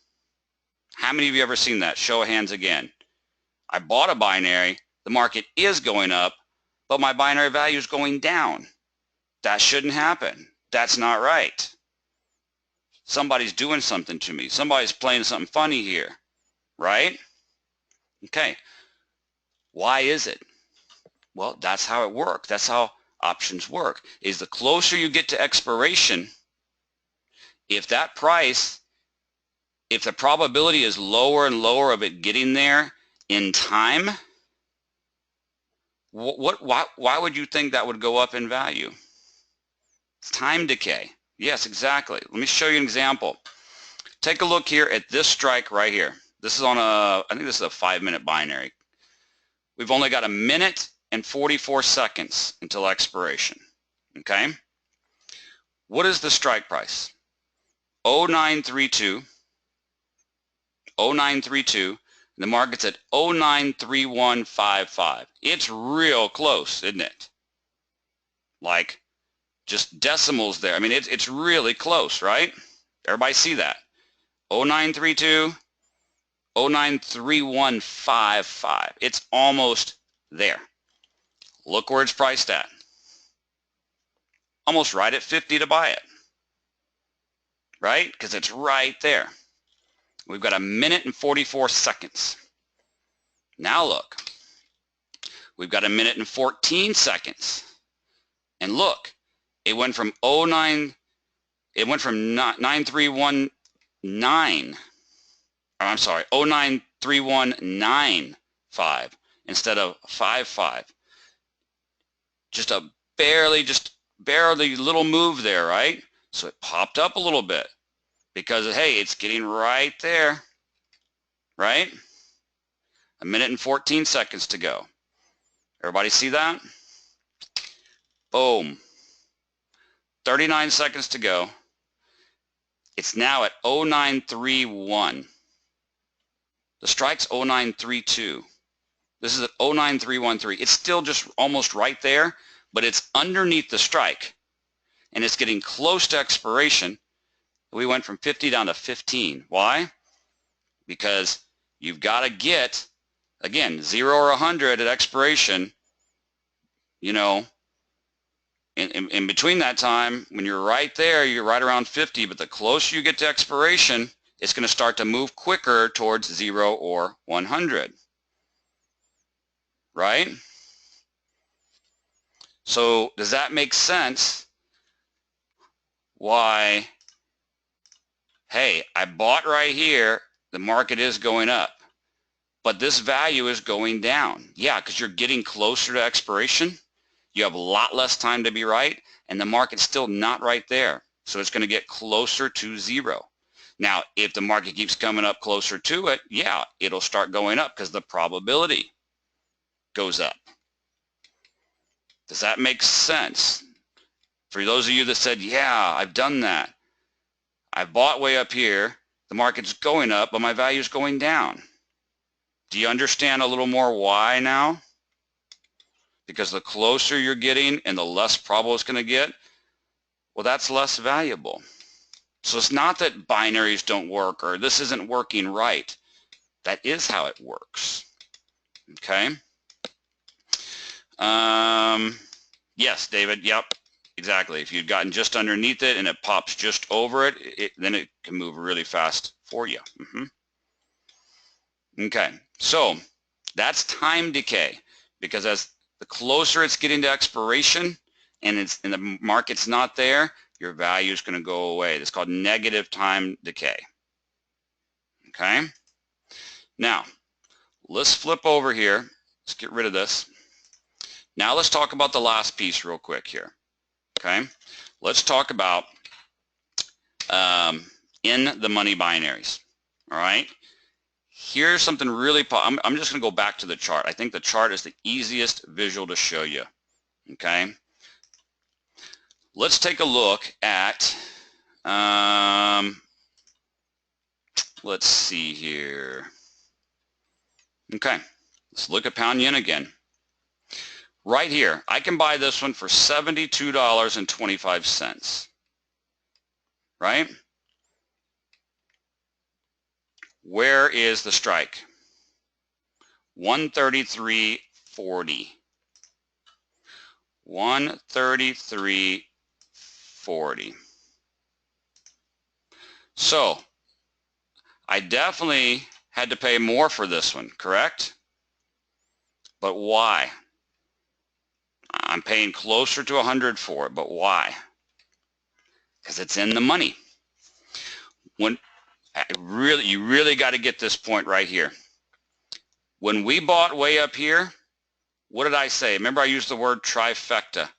How many of you ever seen that? Show of hands again. I bought a binary, the market is going up, but my binary value is going down. That shouldn't happen. That's not right. Somebody's doing something to me. Somebody's playing something funny here, right? Okay. Why is it? Well, that's how it works. That's how options work. Is the closer you get to expiration, if that price, if the probability is lower and lower of it getting there in time, why would you think that would go up in value? It's time decay. Yes, exactly. Let me show you an example. Take a look here at this strike right here. This is on I think this is a 5-minute binary. We've only got 1 minute and 44 seconds until expiration. Okay? What is the strike price? 0932. 0932. And the market's at 093155. It's real close, isn't it? Like just decimals there. I mean, it's really close, right? Everybody see that? 0932, 093155. It's almost there. Look where it's priced at. Almost right at 50 to buy it. Right? Because it's right there. We've got 1 minute and 44 seconds. Now look. We've got 1 minute and 14 seconds. And look, it went from 9319. I'm sorry, 093195 instead of 55. just a barely little move there, right? So it popped up a little bit because, hey, it's getting right there, right? A minute and 14 seconds to go. Everybody see that? Boom. 39 seconds to go. It's now at 0931. The strike's 0932. This is at 09313. It's still just almost right there, but it's underneath the strike, and it's getting close to expiration. We went from 50 down to 15. Why? Because you've got to get, again, 0 or 100 at expiration, you know, in between that time, when you're right there, you're right around 50, but the closer you get to expiration, it's going to start to move quicker towards 0 or 100. Right? So does that make sense? Why, hey, I bought right here, the market is going up, but this value is going down. Yeah, because you're getting closer to expiration. You have a lot less time to be right, and the market's still not right there. So it's going to get closer to 0. Now, if the market keeps coming up closer to it, yeah, it'll start going up because the probability goes up. Does that make sense? For those of you that said, yeah, I've done that. I bought way up here. The market's going up, but my value is going down. Do you understand a little more why now? Because the closer you're getting and the less probable it's going to get, well, that's less valuable. So it's not that binaries don't work or this isn't working right. That is how it works. Okay? Yes, David, yep, exactly. If you've gotten just underneath it and it pops just over it, then it can move really fast for you. Okay, so that's time decay, because as the closer it's getting to expiration and the market's not there, your value is going to go away. It's called negative time decay. Okay, now let's flip over here. Let's get rid of this. Now let's talk about the last piece real quick here. Okay, let's talk about in the money binaries. All right, here's something really, I'm just going to go back to the chart. I think the chart is the easiest visual to show you. Okay, let's take a look at, let's see here. Okay, let's look at pound yen again. Right here, I can buy this one for $72.25, right? Where is the strike? 133.40. 133.40. So I definitely had to pay more for this one, correct? But why? I'm paying closer to 100 for it, but why? Because it's in the money. You really got to get this point right here. When we bought way up here, what did I say? Remember, I used the word trifecta,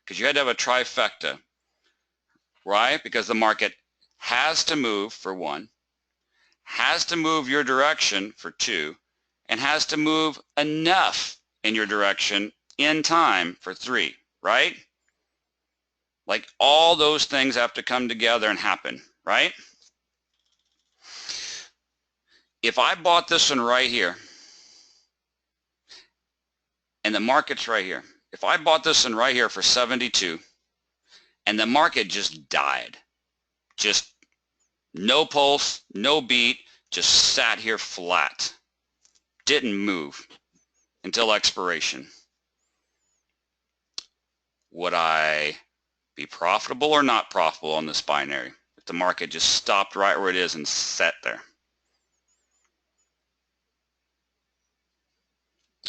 because you had to have a trifecta, right? Because the market has to move for 1, has to move your direction for 2, and has to move enough in your direction in time for 3, right? Like all those things have to come together and happen, right? If I bought this one right here, and the market's right here, if I bought this one right here for 72, and the market just died, just no pulse, no beat, just sat here flat, didn't move until expiration, would I be profitable or not profitable on this binary if the market just stopped right where it is and sat there?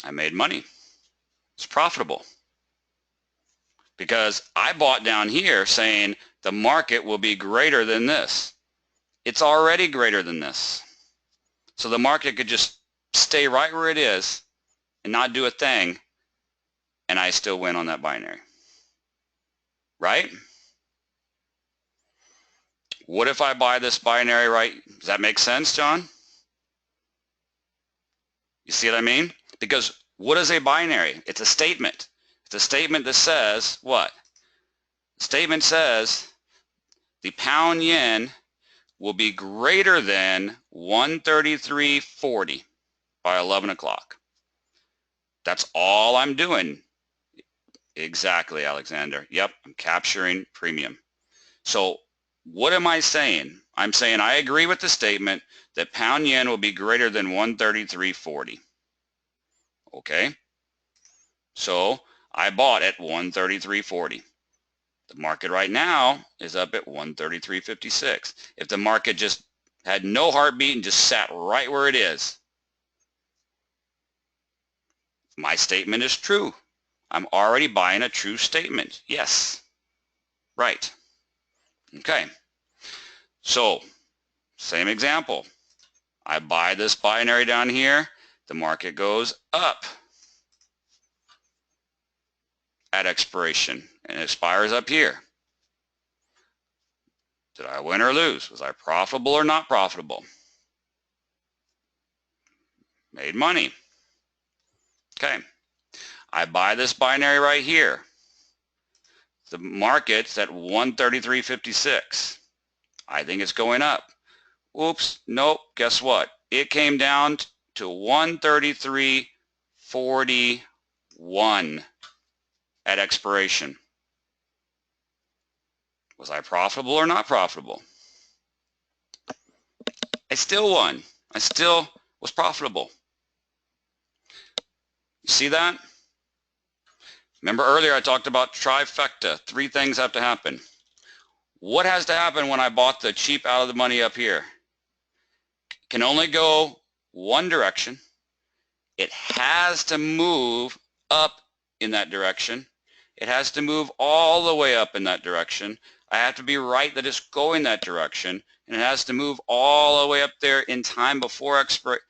I made money. It's profitable because I bought down here saying the market will be greater than this. It's already greater than this. So the market could just stay right where it is and not do a thing, and I still win on that binary, right? What if I buy this binary, right? Does that make sense, John? You see what I mean? Because what is a binary? It's a statement. It's a statement that says what? The statement says the pound yen will be greater than 133.40 by 11 o'clock. That's all I'm doing. Exactly, Alexander. Yep, I'm capturing premium. So what am I saying? I'm saying I agree with the statement that pound yen will be greater than 133.40. Okay? So I bought at 133.40. The market right now is up at 133.56. If the market just had no heartbeat and just sat right where it is, my statement is true. I'm already buying a true statement. Yes. Right. Okay. So, same example. I buy this binary down here. The market goes up at expiration and it expires up here. Did I win or lose? Was I profitable or not profitable? Made money. Okay. I buy this binary right here. The market's at 133.56. I think it's going up. Oops, nope, guess what? It came down to 133.41 at expiration. Was I profitable or not profitable? I still won. I still was profitable. You see that? Remember earlier I talked about trifecta. 3 things have to happen. What has to happen when I bought the cheap out of the money up here? Can only go one direction. It has to move up in that direction. It has to move all the way up in that direction. I have to be right that it's going that direction, and it has to move all the way up there in time before expiration.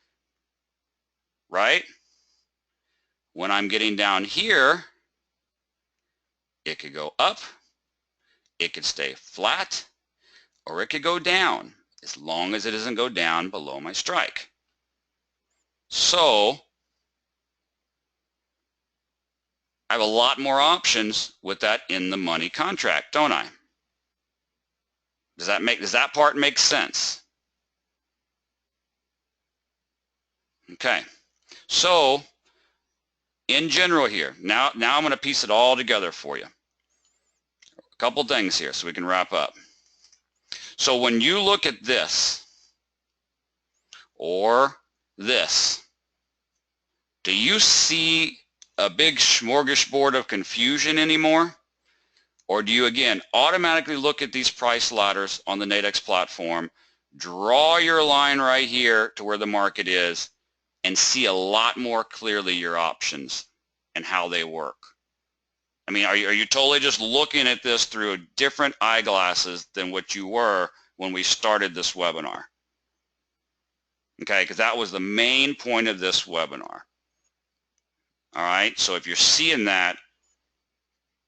Right? When I'm getting down here, it could go up, it could stay flat, or it could go down, as long as it doesn't go down below my strike. So I have a lot more options with that in the money contract, don't I? Does that part make sense? Okay. So in general here, now I'm going to piece it all together for you. A couple things here so we can wrap up. So when you look at this or this, do you see a big smorgasbord of confusion anymore? Or do you, again, automatically look at these price ladders on the Nadex platform, draw your line right here to where the market is, and see a lot more clearly your options and how they work? I mean, are you totally just looking at this through different eyeglasses than what you were when we started this webinar? Okay, because that was the main point of this webinar. All right, so if you're seeing that,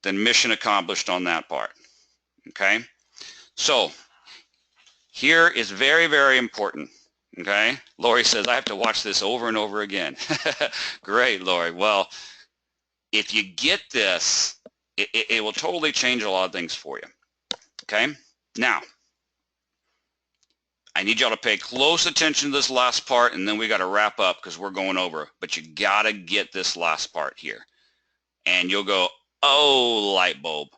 then mission accomplished on that part. Okay, so here is very, very important. Okay, Lori says I have to watch this over and over again. Great, Lori. Well, if you get this, it will totally change a lot of things for you. Okay, now I need y'all to pay close attention to this last part, and then we got to wrap up because we're going over. But you got to get this last part here, and you'll go, oh, light bulb,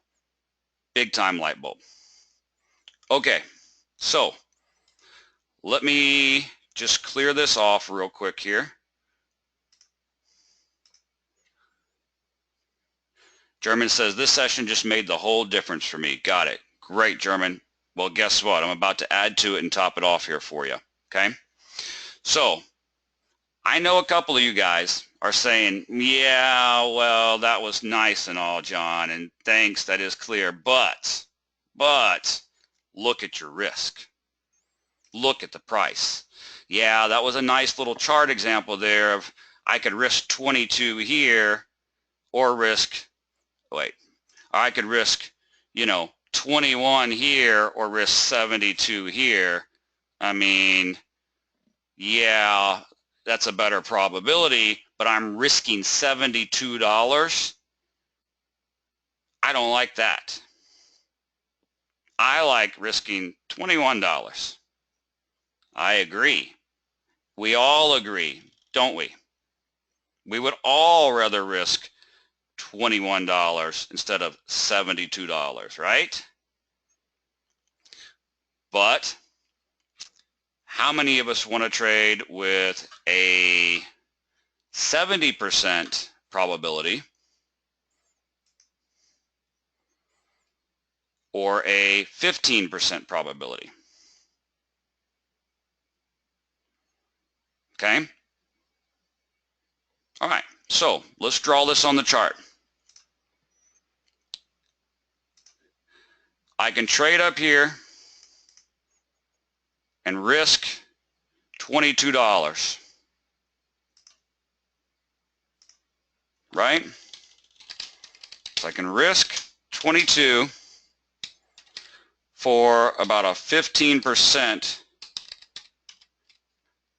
big time light bulb. Okay, so let me just clear this off real quick here. German says, this session just made the whole difference for me. Got it. Great, German. Well, guess what? I'm about to add to it and top it off here for you. Okay? So, I know a couple of you guys are saying, yeah, well, that was nice and all, John, and thanks, that is clear, but look at your risk. Look at the price. Yeah, that was a nice little chart example there of I could risk 22 here or risk, wait, I could risk, 21 here or risk 72 here. I mean, yeah, that's a better probability, but I'm risking $72. I don't like that. I like risking $21. I agree. We all agree, don't we? We would all rather risk $21 instead of $72, right? But how many of us want to trade with a 70% probability or a 15% probability? Okay? All right, so let's draw this on the chart. I can trade up here and risk $22, right? So I can risk 22 for about a 15%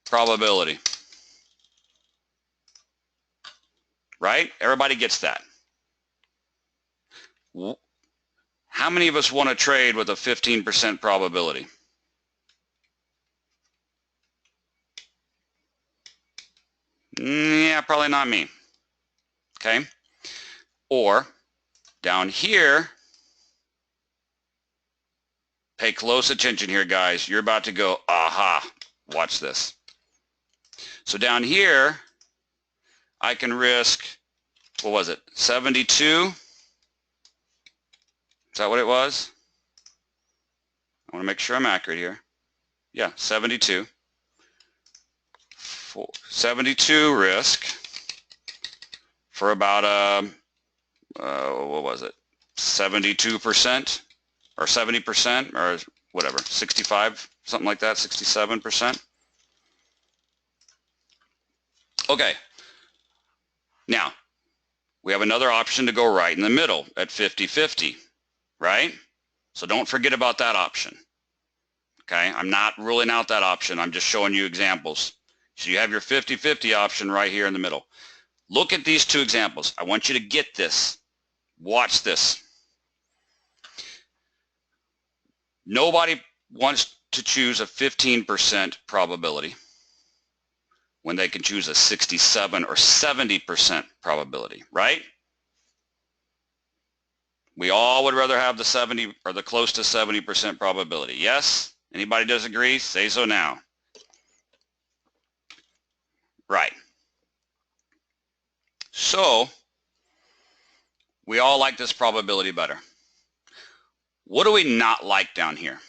probability, right? Everybody gets that. How many of us want to trade with a 15% probability? Yeah, probably not me. Okay? Or down here, pay close attention here, guys. You're about to go, aha, watch this. So down here, I can risk, what was it, 72? Is that what it was? I want to make sure I'm accurate here. Yeah, 72. 72 risk for about, what was it, 72% or 70% or whatever, 65, something like that, 67%. Okay, now we have another option to go right in the middle at 50-50, right? So don't forget about that option. Okay, I'm not ruling out that option. I'm just showing you examples. So you have your 50-50 option right here in the middle. Look at these two examples. I want you to get this. Watch this. Nobody wants to choose a 15% probability when they can choose a 67 or 70% probability, right? We all would rather have the 70 or the close to 70% probability. Yes? Anybody disagree? Say so now. Right. So, we all like this probability better. What do we not like down here?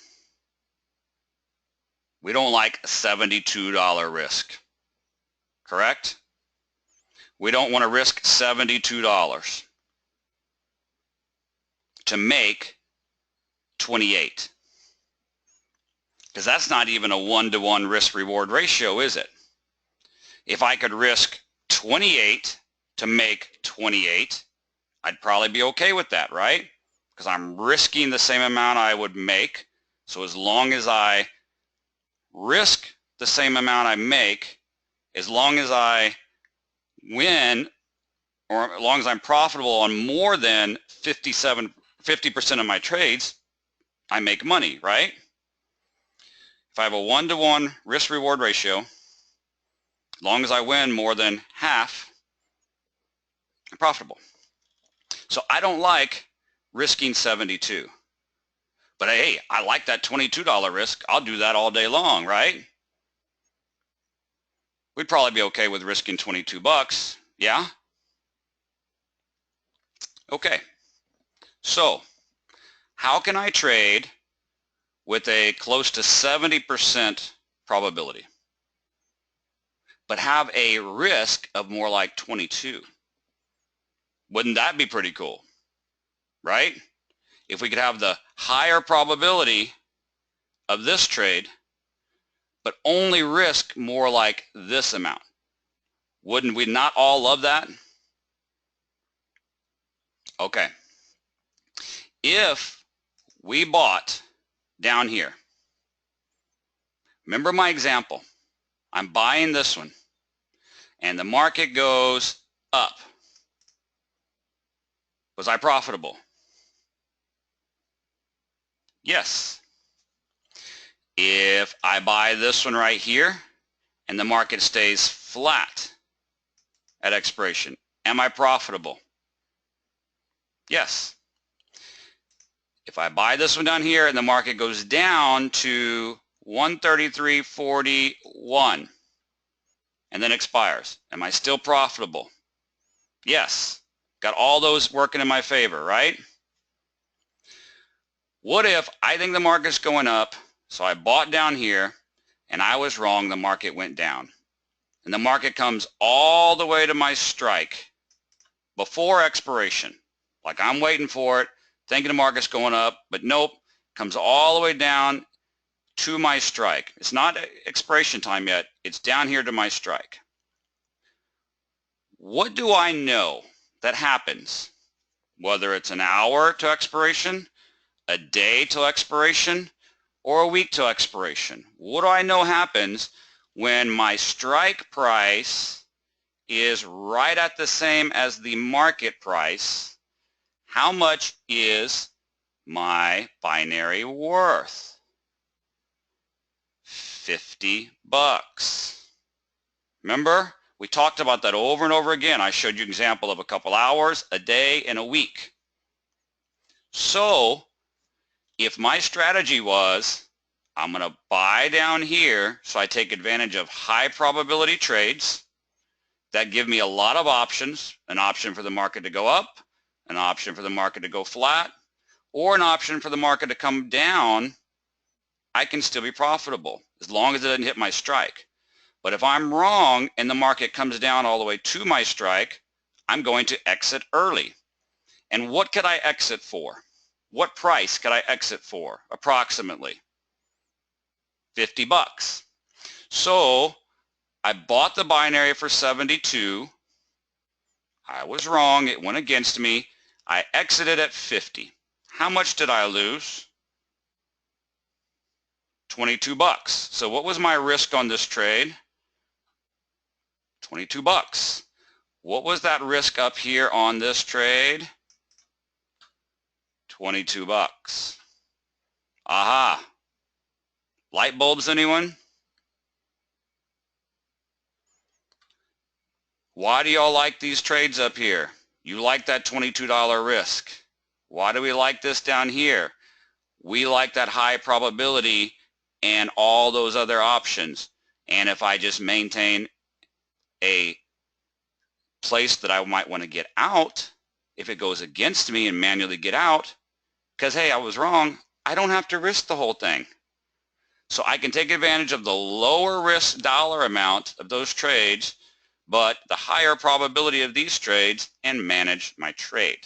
We don't like a $72 risk, correct? We don't want to risk $72 to make 28, because that's not even a 1-to-1 risk-reward ratio, is it? If I could risk 28 to make 28, I'd probably be okay with that, right? Because I'm risking the same amount I would make. So as long as I risk the same amount I make, as long as I win, or as long as I'm profitable on more than 50% of my trades, I make money, right? If I have a 1-to-1 risk-reward ratio, as long as I win more than half, I'm profitable. So I don't like risking 72. But hey, I like that $22 risk. I'll do that all day long, right? We'd probably be okay with risking 22 bucks. Yeah? Okay. So, how can I trade with a close to 70% probability, but have a risk of more like 22? Wouldn't that be pretty cool? Right? If we could have the higher probability of this trade, but only risk more like this amount. Wouldn't we not all love that? Okay. If we bought down here, remember my example, I'm buying this one and the market goes up. Was I profitable? Yes. If I buy this one right here and the market stays flat at expiration, am I profitable? Yes. If I buy this one down here and the market goes down to 133.41 and then expires, am I still profitable? Yes. Got all those working in my favor, right? What if I think the market's going up, so I bought down here and I was wrong, the market went down. And the market comes all the way to my strike before expiration. Like I'm waiting for it, thinking the market's going up, but nope, comes all the way down to my strike. It's not expiration time yet, it's down here to my strike. What do I know that happens? Whether it's an hour to expiration, a day till expiration, or a week till expiration. What do I know happens when my strike price is right at the same as the market price? How much is my binary worth? $50. Remember? We talked about that over and over again. I showed you an example of a couple hours, a day, and a week. So if my strategy was, I'm going to buy down here so I take advantage of high probability trades that give me a lot of options, an option for the market to go up, an option for the market to go flat, or an option for the market to come down, I can still be profitable as long as it doesn't hit my strike. But if I'm wrong and the market comes down all the way to my strike, I'm going to exit early. And what could I exit for? What price could I exit for approximately? $50. So I bought the binary for 72. I was wrong. It went against me. I exited at 50. How much did I lose? $22. So what was my risk on this trade? $22. What was that risk up here on this trade? $22. Aha. Light bulbs, anyone? Why do y'all like these trades up here? You like that $22 risk. Why do we like this down here? We like that high probability and all those other options. And if I just maintain a place that I might want to get out, if it goes against me and manually get out, because hey, I was wrong, I don't have to risk the whole thing. So I can take advantage of the lower risk dollar amount of those trades, but the higher probability of these trades and manage my trade.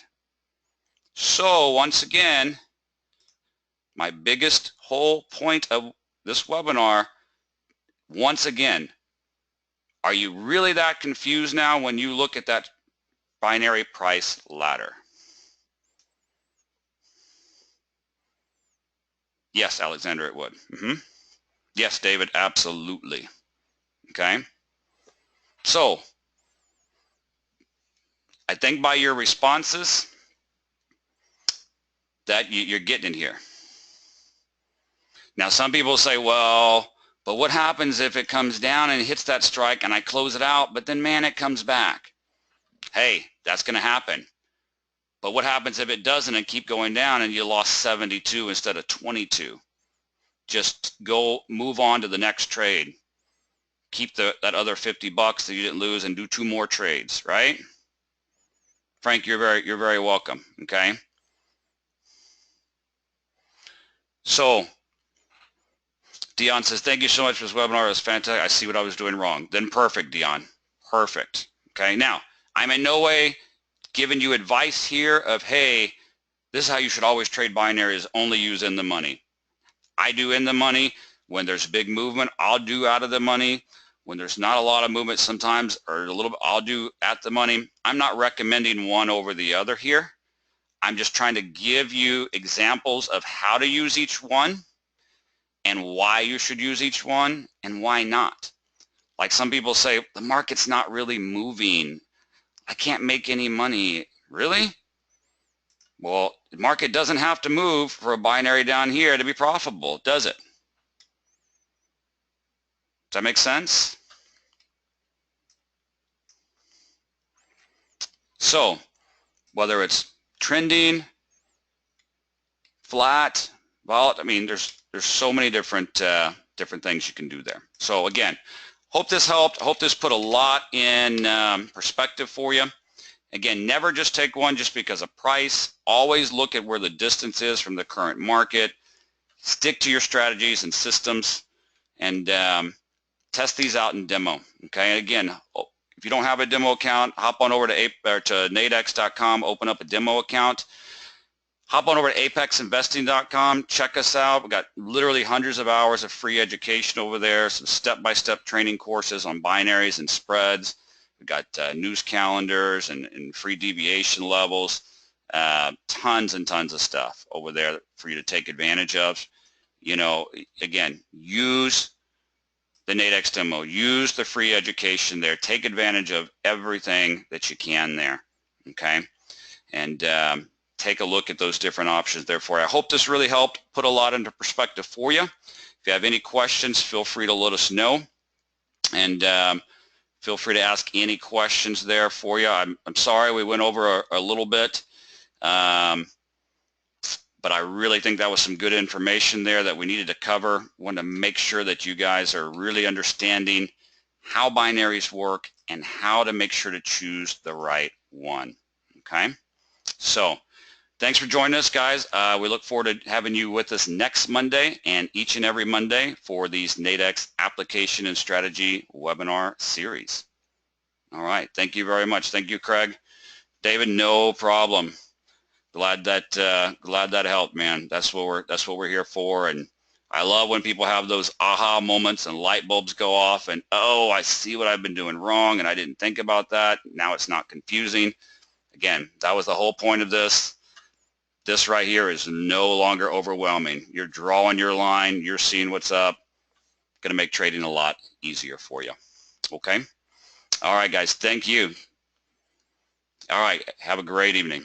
So once again, my biggest whole point of this webinar, once again, are you really that confused now when you look at that binary price ladder? Yes, Alexander, it would. Yes, David, absolutely. Okay. So I think by your responses that you're getting in here. Now some people say, well, but what happens if it comes down and hits that strike and I close it out, but then man, it comes back? Hey, that's going to happen. But what happens if it doesn't and keep going down and you lost 72 instead of 22? Just go move on to the next trade. Keep that other $50 that you didn't lose and do 2 more trades, right? Frank, you're very welcome, okay? So Dion says, thank you so much for this webinar. It was fantastic. I see what I was doing wrong. Then perfect, Dion. Perfect. Okay, now, I'm in no way giving you advice here of, hey, this is how you should always trade binaries, only use in the money. I do in the money. When there's big movement, I'll do out of the money. When there's not a lot of movement sometimes, or a little bit, I'll do at the money. I'm not recommending one over the other here. I'm just trying to give you examples of how to use each one and why you should use each one and why not. Like some people say, the market's not really moving. I can't make any money. Really? Well, the market doesn't have to move for a binary down here to be profitable, does it? Does that make sense? So whether it's trending, flat, volatile, I mean, there's so many different things you can do there. So again, hope this helped. Hope this put a lot in perspective for you. Again, never just take one just because of price. Always look at where the distance is from the current market. Stick to your strategies and systems, and test these out in demo. Okay, and again, if you don't have a demo account, hop on over to nadex.com, open up a demo account. Hop on over to apexinvesting.com, check us out. We've got literally hundreds of hours of free education over there, some step-by-step training courses on binaries and spreads. We've got news calendars and free deviation levels, tons and tons of stuff over there for you to take advantage of. You know, again, use the Nadex demo, use the free education there, take advantage of everything that you can there, okay? And take a look at those different options there for you. I hope this really helped put a lot into perspective for you. If you have any questions, feel free to let us know, and feel free to ask any questions there for you. I'm sorry we went over a little bit, but I really think that was some good information there that we needed to cover. Want to make sure that you guys are really understanding how binaries work and how to make sure to choose the right one, okay? So thanks for joining us, guys. We look forward to having you with us next Monday and each and every Monday for these Nadex application and strategy webinar series. All right. Thank you very much. Thank you, Craig. David, no problem. Glad that helped, man. That's what we're here for. And I love when people have those aha moments and light bulbs go off and, oh, I see what I've been doing wrong and I didn't think about that. Now it's not confusing. Again, that was the whole point of this. This right here is no longer overwhelming. You're drawing your line. You're seeing what's up. Going to make trading a lot easier for you. Okay? All right, guys. Thank you. All right. Have a great evening.